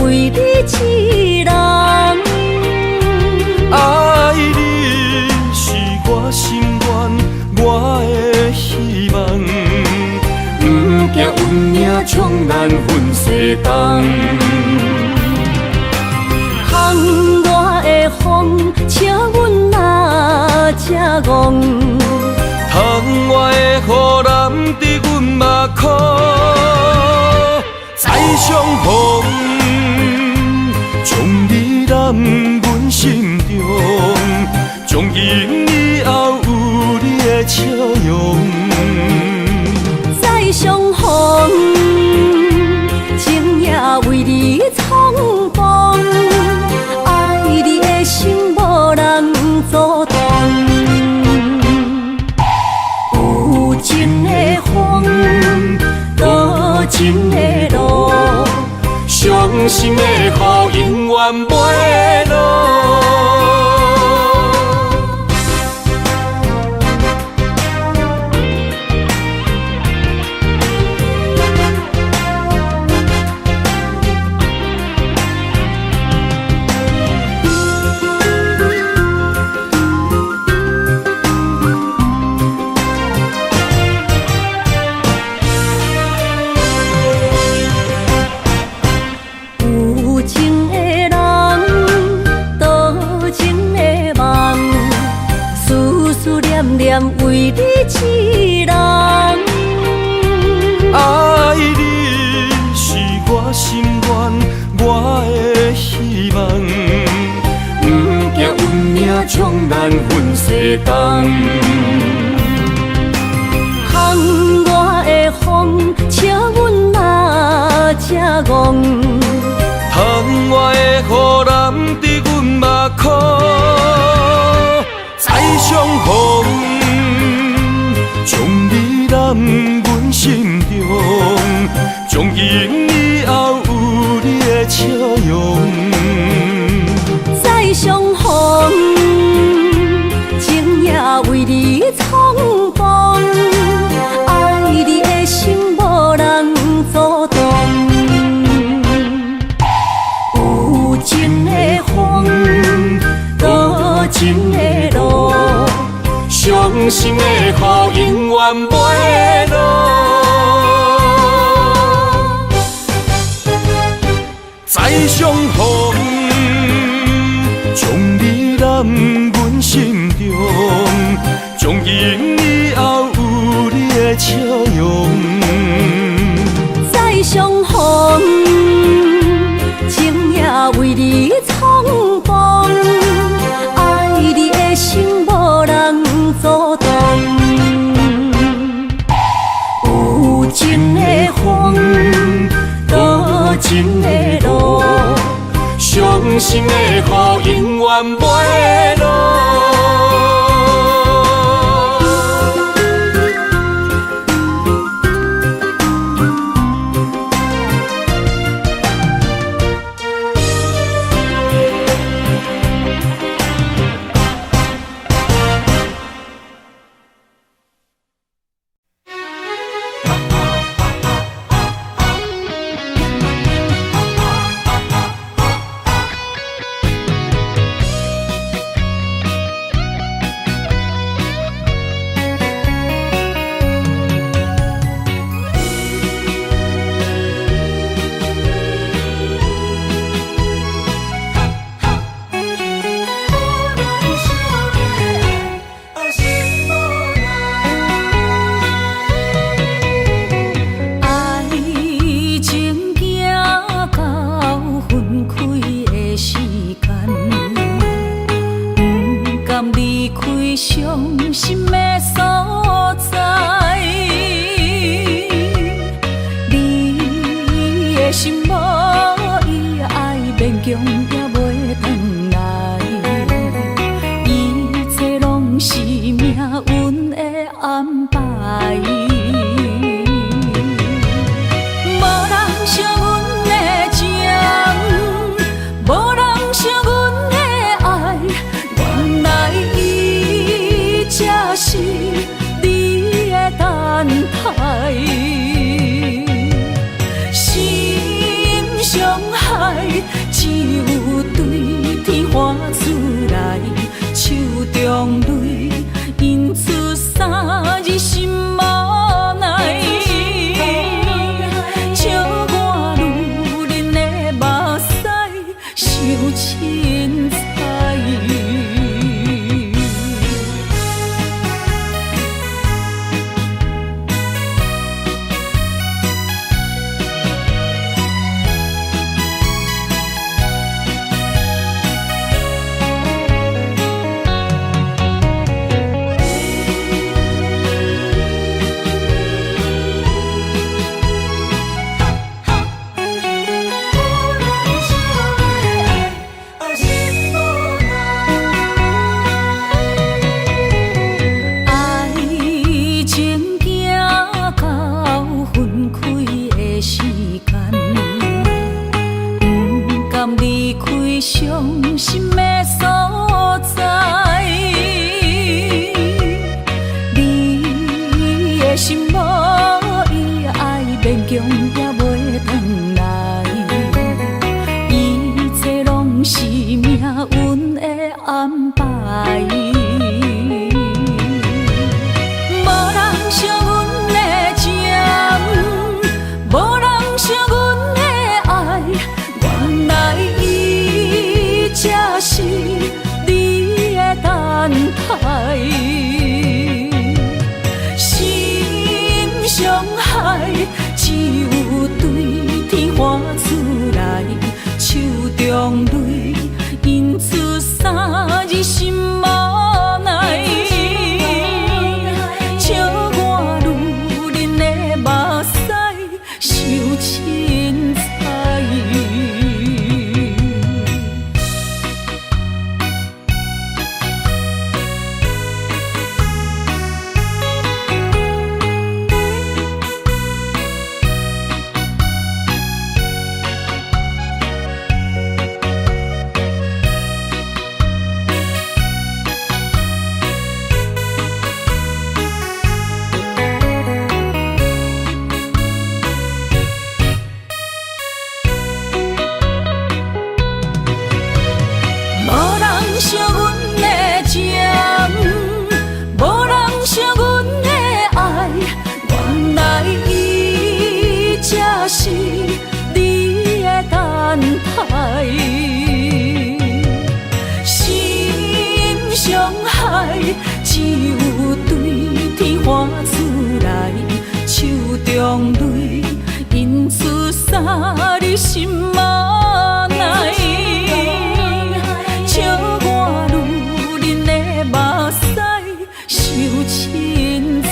为你痴人，爱你是我心愿，我的希望。不惊运命冲咱分西东，窗外的风笑阮哪只戆，窗外的雨淋伫阮目眶，再相逢。将你揽阮心中，从今以后有你的笑容。再相逢，情也为你冲动，爱你的心无人阻挡。有情的风，多情的路。伤心的雨永远袂落。为你痴人，爱你是我心愿，我的希望。不惊运命冲咱分西东，窗外的风笑阮哪只戆，窗外的雨淋伫阮目眶，再相逢。将你揽阮心中，从今以后有情的路，伤心的雨永远袂落。再相逢，将你揽阮心中，从今以后有你的笑容。再相逢，情也为你冲动，爱你的心无人阻挡。有情的风，多情的路，伤心的雨永远袂落。伤心的所在，你的心无伊爱勉强也袂转来，一切拢是命运的安排。无人惜阮的情，无人惜阮的爱，原来这是你的伤害，只有对天花出来，手中泪印出啥你心嘛奈，笑我女人的目屎受凊彩。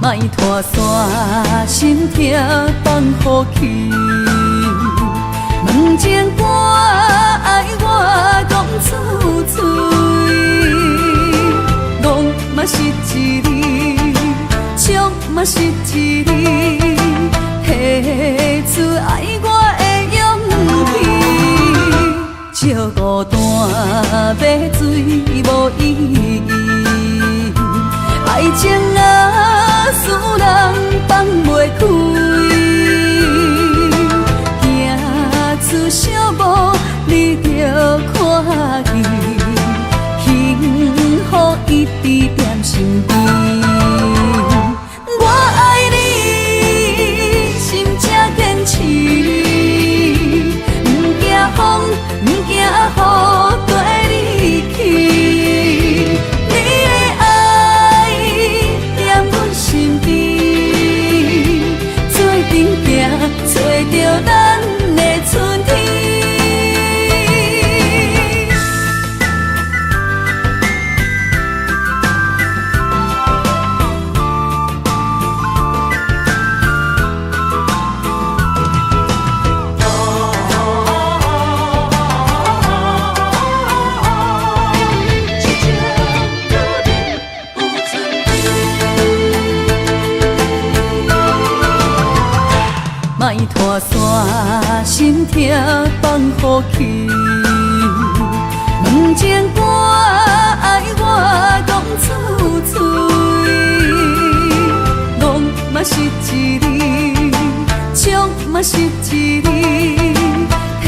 莫拖山心痛放予去，问情歌爱我讲出嘴，戆嘛是一字，唱嘛是一字，写出爱我的勇气，照孤单买水无意义，爱情啊，使人放袂开，行出小步，你着看见，幸福一直踮身边。我爱你，心才坚持，不惊风，不惊雨跟你去。找着咱的春天。莫拖山心痛放予去，问情歌爱我讲出嘴，戆嘛是一字，唱嘛是一字，写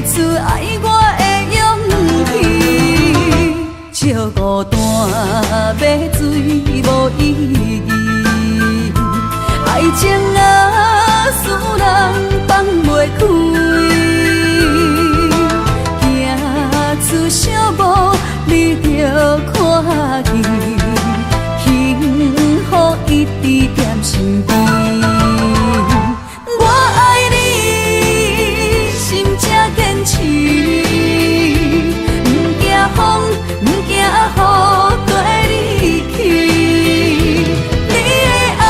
出爱我的勇气，照孤单买水无意义，爱情啊，使人放袂开，行出小步，你着看见，幸福一直踮身边。我爱你，心才坚持，不惊风，不惊雨跟你去。你的爱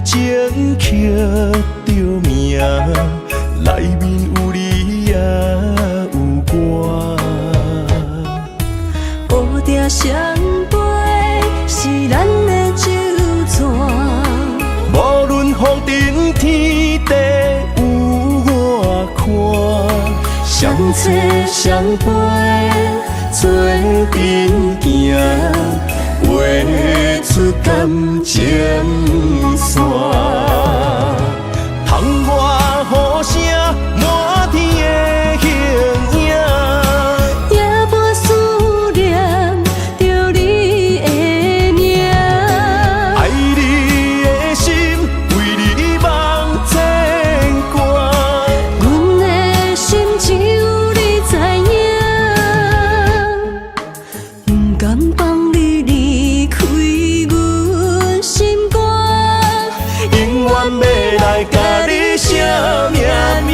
情刻着名，内面有你也有我。乌蝶双飞是咱的酒泉，无论风尘天地有我看，相切相陪做阵行，画出感情线。窗外雨声满天的形影，夜半思念着你的名。爱你的心为你梦牵挂，阮的心只有你知影，不甘放你离开阮心肝，永远要来甲你写命名。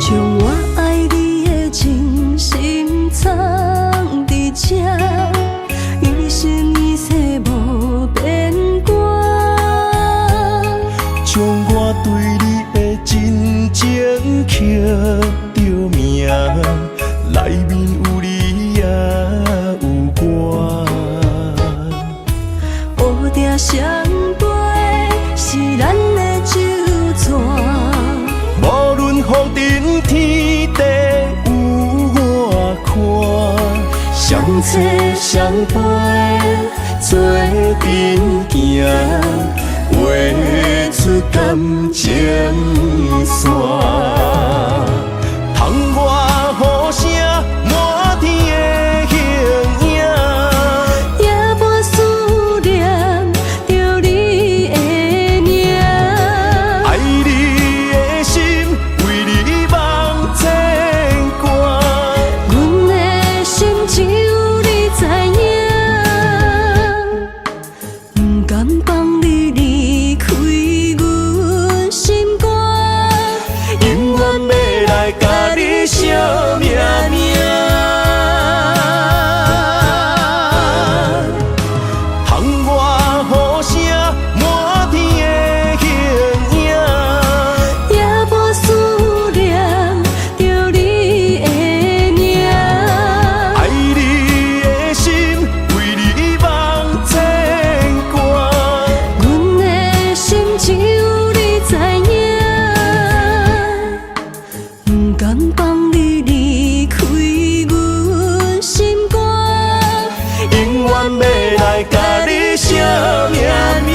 将我爱你的真心藏伫这，一生一世无变卦。将我对你的真情刻着名，内面有你也有我。乌蝶双飞是咱的酒泉，无论风尘天地有我看，相切相陪做阵行，画出感情线。窗外雨声满天的形影，夜半思念着你的名。爱你的心为你梦牵挂，阮的心只有你知影，不甘放你离开阮心肝，永远要来甲你写命名。窗外雨声满天的形影，夜半思念着你的名。爱你的心为你梦牵挂，阮的心只有你知影，不甘放你离开阮心肝，永远要来甲你写命名。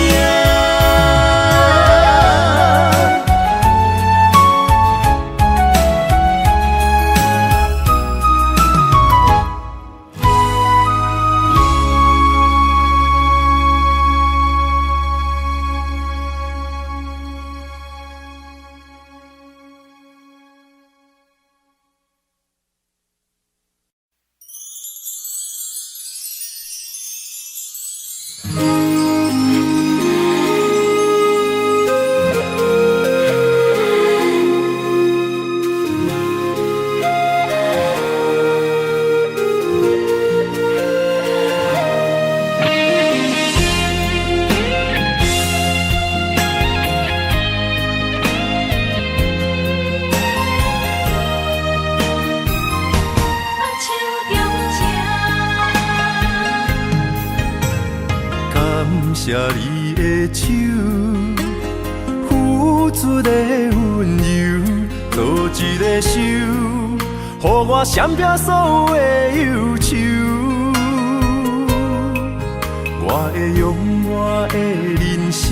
感谢你的手，付出的温柔，做一个手，予我闪避所有的忧愁。我会用我的人生，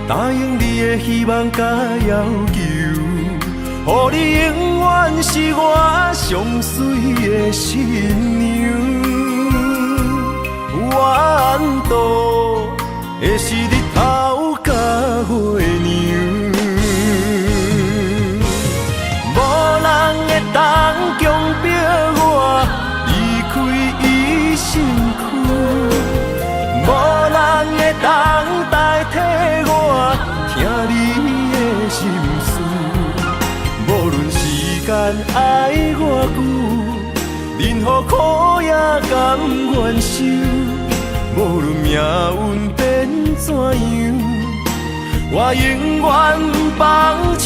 答应你的希望甲要求，予你永远是我上水的新娘。缘路会是日头甲月亮，无人会当强开伊身躯，无人会当代替我听你的心事。无论时间爱偌久，任何苦也甘愿受。无论命运变怎样，我永远放手。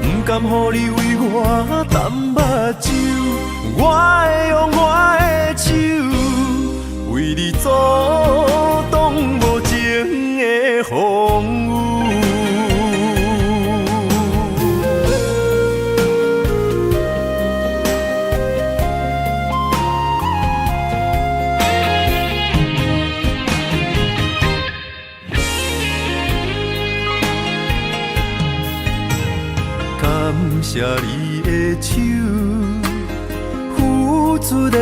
不甘予你为我淡目睭，我会用我的手，为你阻挡无情的风雨。感谢你的手，付出的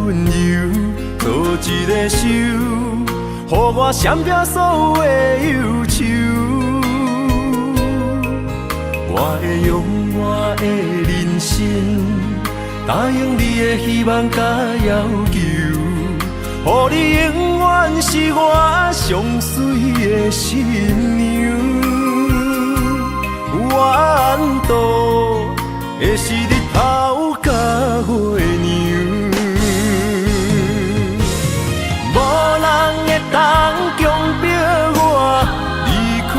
温柔，做一个手，予我闪避所有的忧愁。我会用我的人生，答应你的希望甲要求，予你永远是我上水的新娘。缘途会是日头甲月亮，无人会当强迫我离开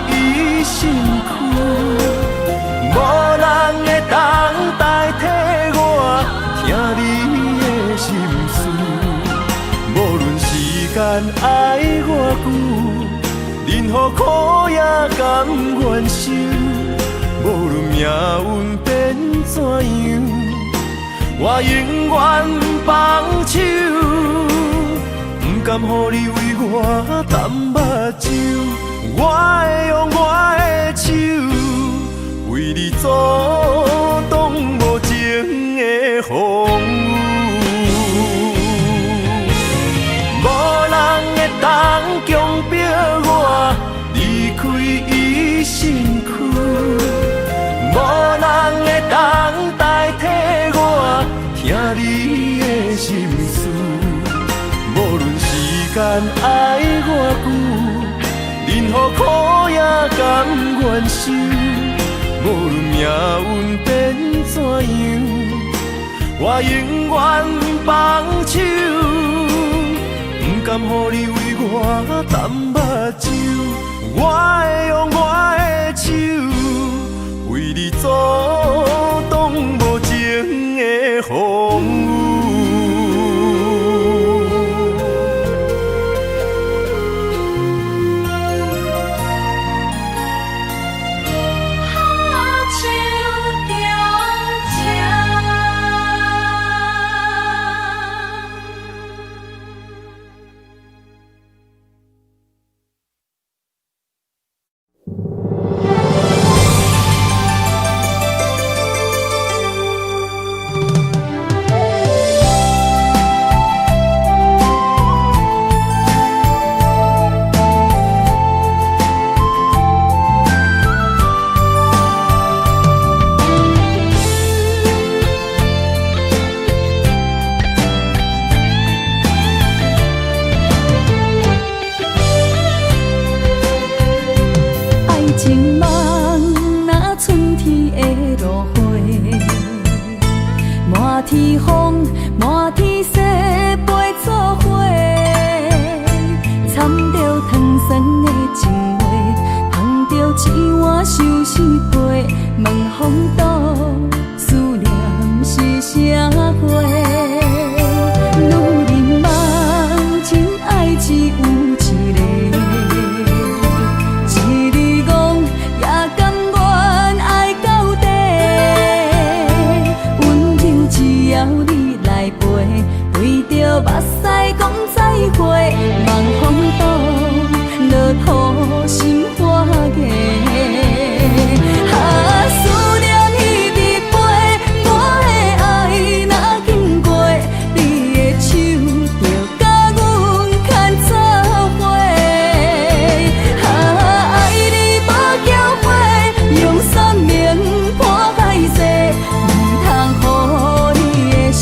伊身躯，无人会当代替我听你的心事。无论时间爱偌久，任何苦也甘愿受。无论命运变怎样，我永远放手。不甘予你为我淡目睭，我会用我的手，为你阻挡无情的风雨。无人会当强迫我离开伊身躯，无人会当代替我听你的心事。无论时间爱偌久，任何苦也甘愿受。无论命运变怎样，我永远放手。不甘予你为我淡目睭，我会用我的手，为你阻挡无情的风雨。天风，满天雪，陪作伙，掺着糖酸的情话，捧着一碗相思杯，问风岛思念是啥货？女人梦情爱只有一个，一日戆也甘愿爱到底。只要你来陪，对着目屎讲再会，望风岛落土心花芽。思念一直飞，我的爱若经过，你的手就甲阮牵做伙。爱你无缴费，用生命破海誓，唔通予心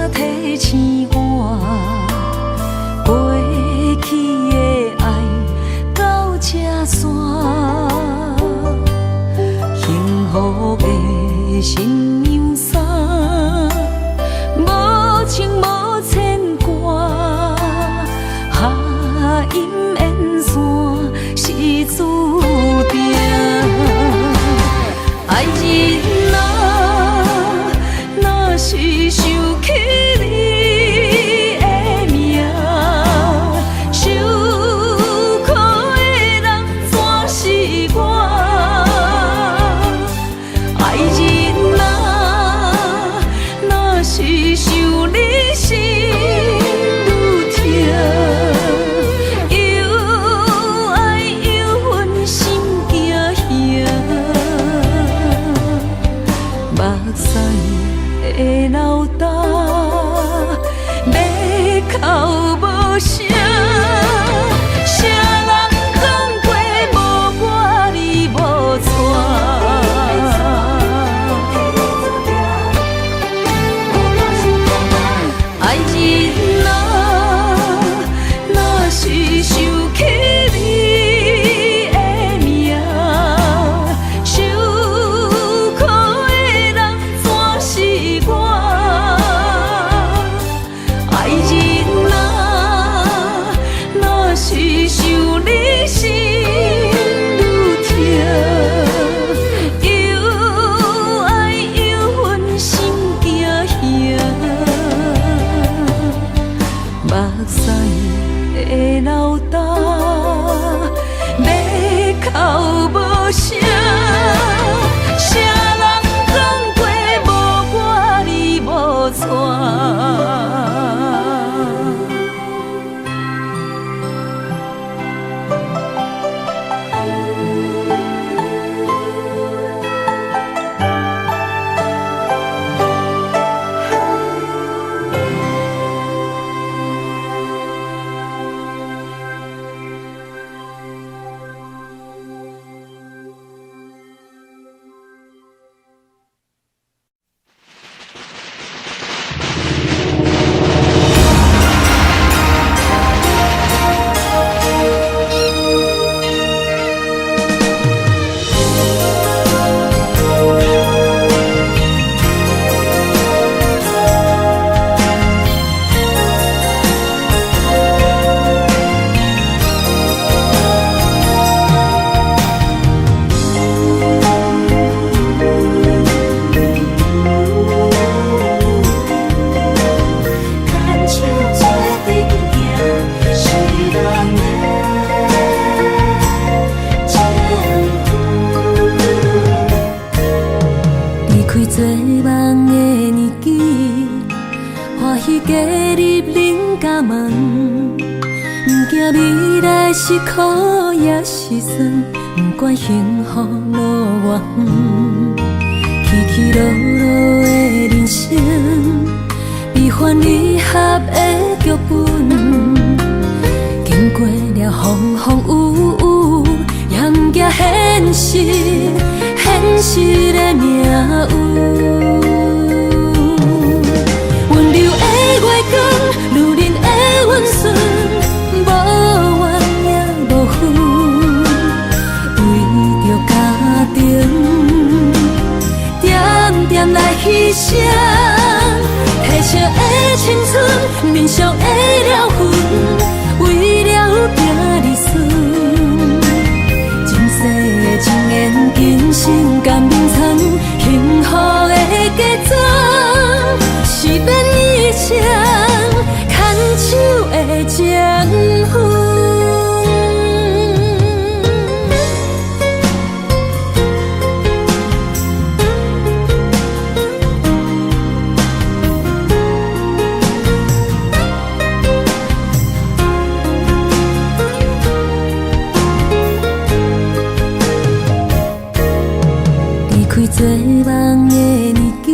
提醒我，过去的爱到这散，幸福的新娘衫，无情无牵挂，下阴缘线是注定，爱人啊，若是想起你的名，受苦的人全是我。爱人啊，若是想你心愈痛，又爱又恨心惊吓，目屎的流干，要哭无声，谁人讲过无我你无带。爱人啊，若是想起你的名，受苦的人全是我。爱人啊，若是想你心愈痛，又爱又恨心惊吓，目屎的流干，要哭无声，谁人讲过无我你无带。做梦的年纪，欢喜加入人家门，不惊未来是苦也是酸，不管幸福路偌远，起起落落的人生，悲欢离合的剧本，经过了风风雨雨，也不惊现实。现实的命运，温柔的月光，女人的温顺，无怨也无恨，为着家庭，点点来牺牲，褪色的青春，面上的了痕，为了行日顺。情缘今生甘眠藏，幸福的假装，是变以前牵手的情分。做梦的年纪，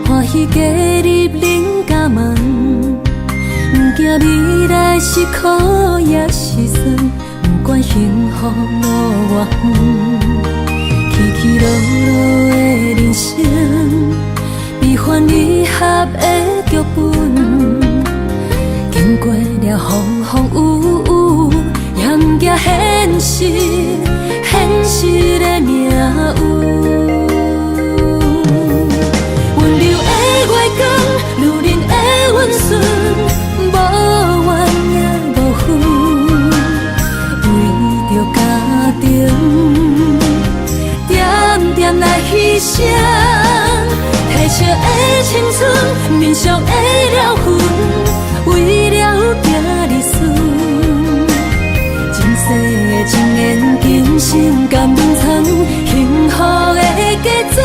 欢喜加入人家门，不惊未来是苦也是酸，不管幸福路偌远，起起落落的人生，悲欢离合的剧本，经过了风风雨雨，严行现实，现实的命运。温柔的月光，女人的温顺，无怨也无恨，为着家庭，点点来牺牲。褪色的青春，面上的了痕，为了行日顺。前世的情缘，今生甘眠藏，幸福的嫁妆，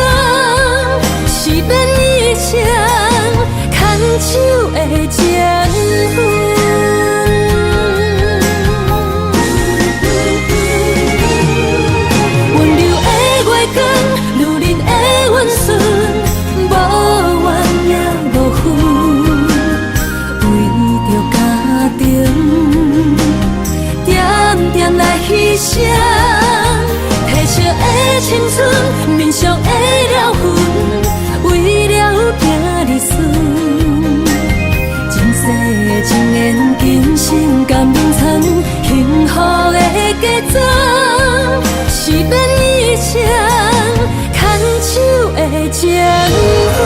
是变以前牵手的情分。温柔的月光，女人的温顺。牺牲，褪色的青春，面上的了痕，为了行日顺。前世的情缘，今生甘眠藏，幸福的嫁妆，是变以前牵手的情分。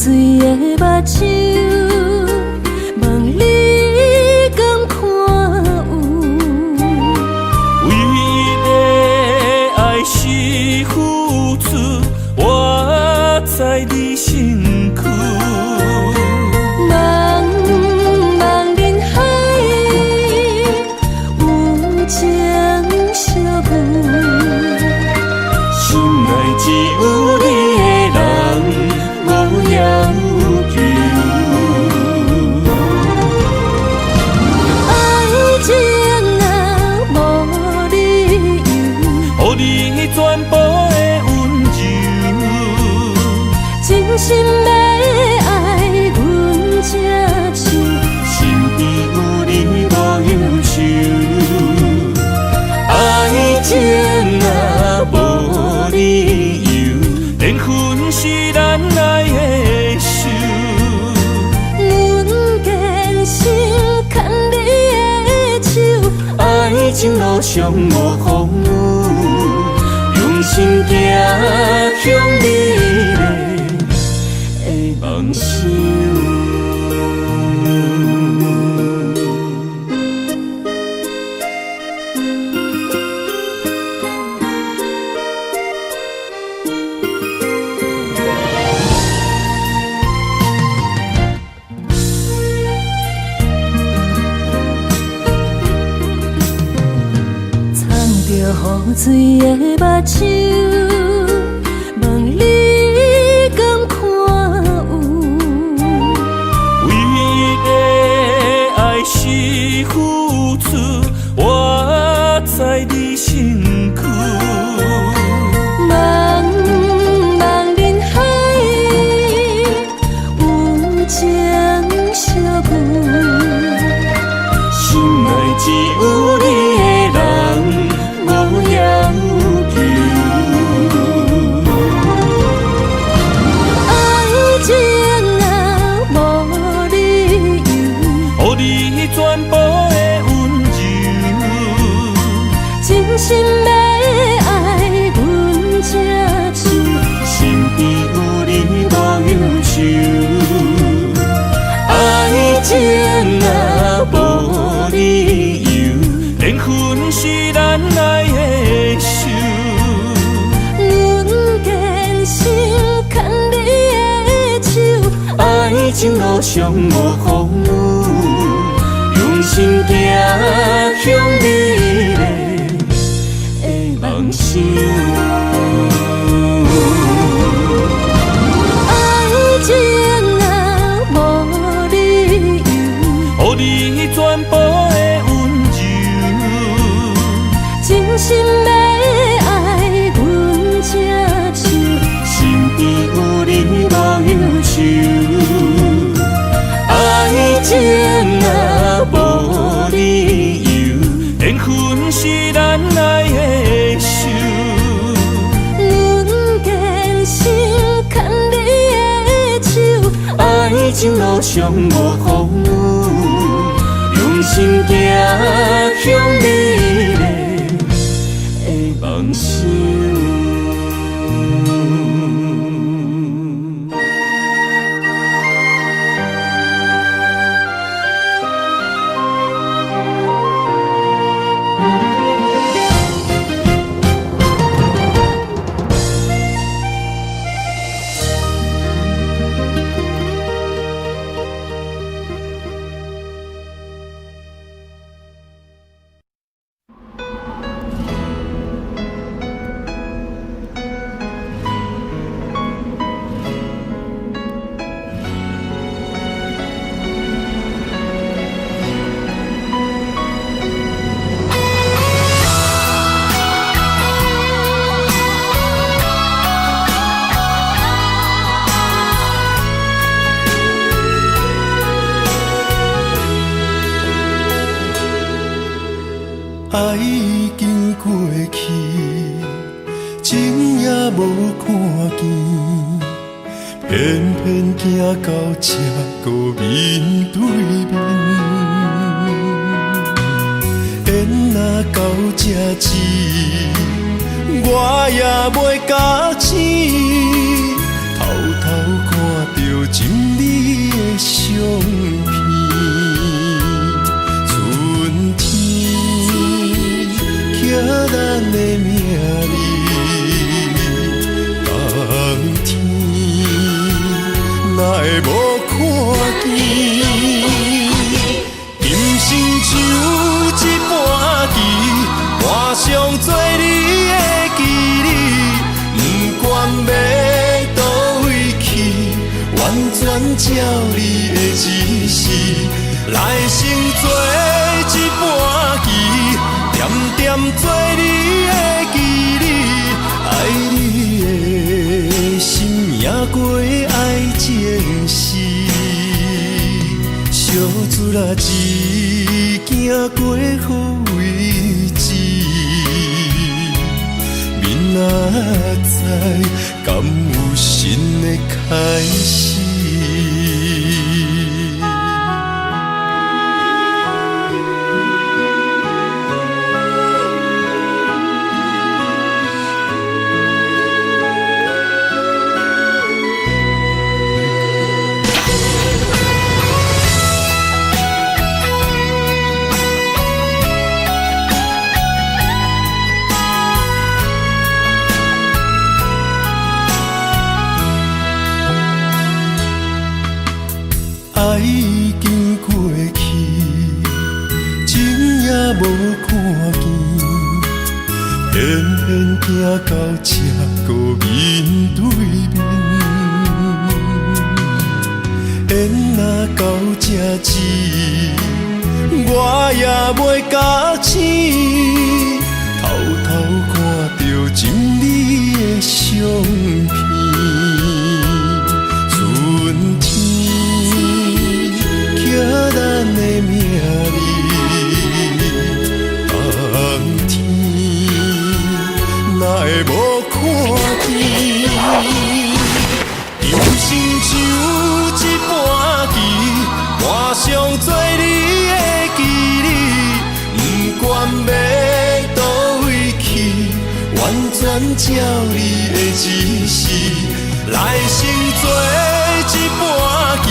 水的目睭，问你敢看有？为了爱是付出，我知你身躯。茫茫人海，有情相伴，心内只有你的人。无要求，爱情啊无理由，予你全部的温柔，真心要爱阮才像，身边有你无忧愁，爱情啊无理由，缘分是咱爱的手，阮坚信牵你的手，爱情路上无风雨，用心行向美丽的梦想。雨水的目睭，问你敢看有？为了爱是付出，我知你身躯。茫茫人海，有情相伴，心内只有你的人。无要求，爱情啊无理由，予你全部的温柔，真心要爱阮才像，身边有你情路上无风雨，用心行向美丽的梦想。爱情啊，无理由，予你全部的温柔，真心要爱阮才受，身边有你无忧愁。爱情啊，无理由，缘分是咱爱的手。阮坚信牵你的手，爱情路上无风雨，用心行向美丽的梦想。爱已经过去，情也无看见，偏偏行到这个面对面。缘若到这止，我也袂假死，偷偷看到情你的相片。寄咱的名字，冬天哪会无看见？今生像一盘棋，换上做你的记忆，不管要倒位去，完全照你的指示，来成做一盘棋。点点做你的记忆，爱你的心也过爱情事，小船啊一行过好位置，明仔载敢有新的开始？爱已经过去，情也无看见，偏偏行到这个面对面。缘若到这止，我也袂假死，偷偷看到情你的相片。春天寄咱的名字，冬天哪会无看见？人生像一盘棋，换上做你的记忆，不管要倒位去，完全照你的指示，来成做一盘棋。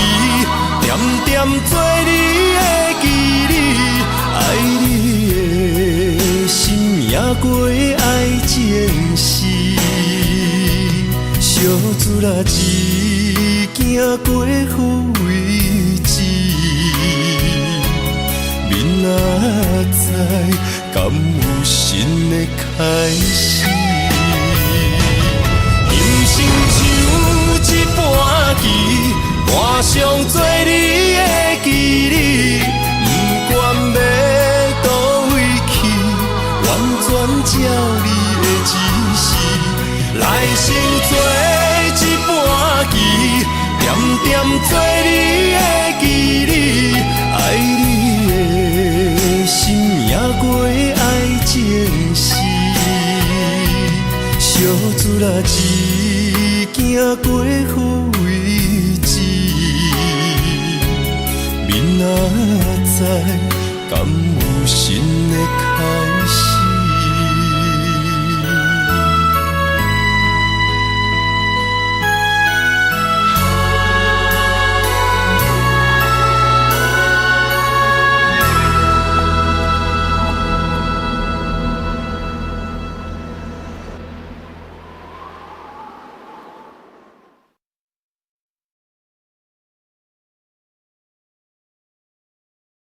点点做你的记忆，爱你的心也过爱情事，小小子啦，一行过好位置，明仔载敢有新的开始？人生像一盘棋，画上做你的记忆，不管要倒位去，完全照你的指示。来生做一盘棋，点点做你的记忆，爱你的心也过爱情诗。小子啦，一行过好位置，明仔载敢有新的开始？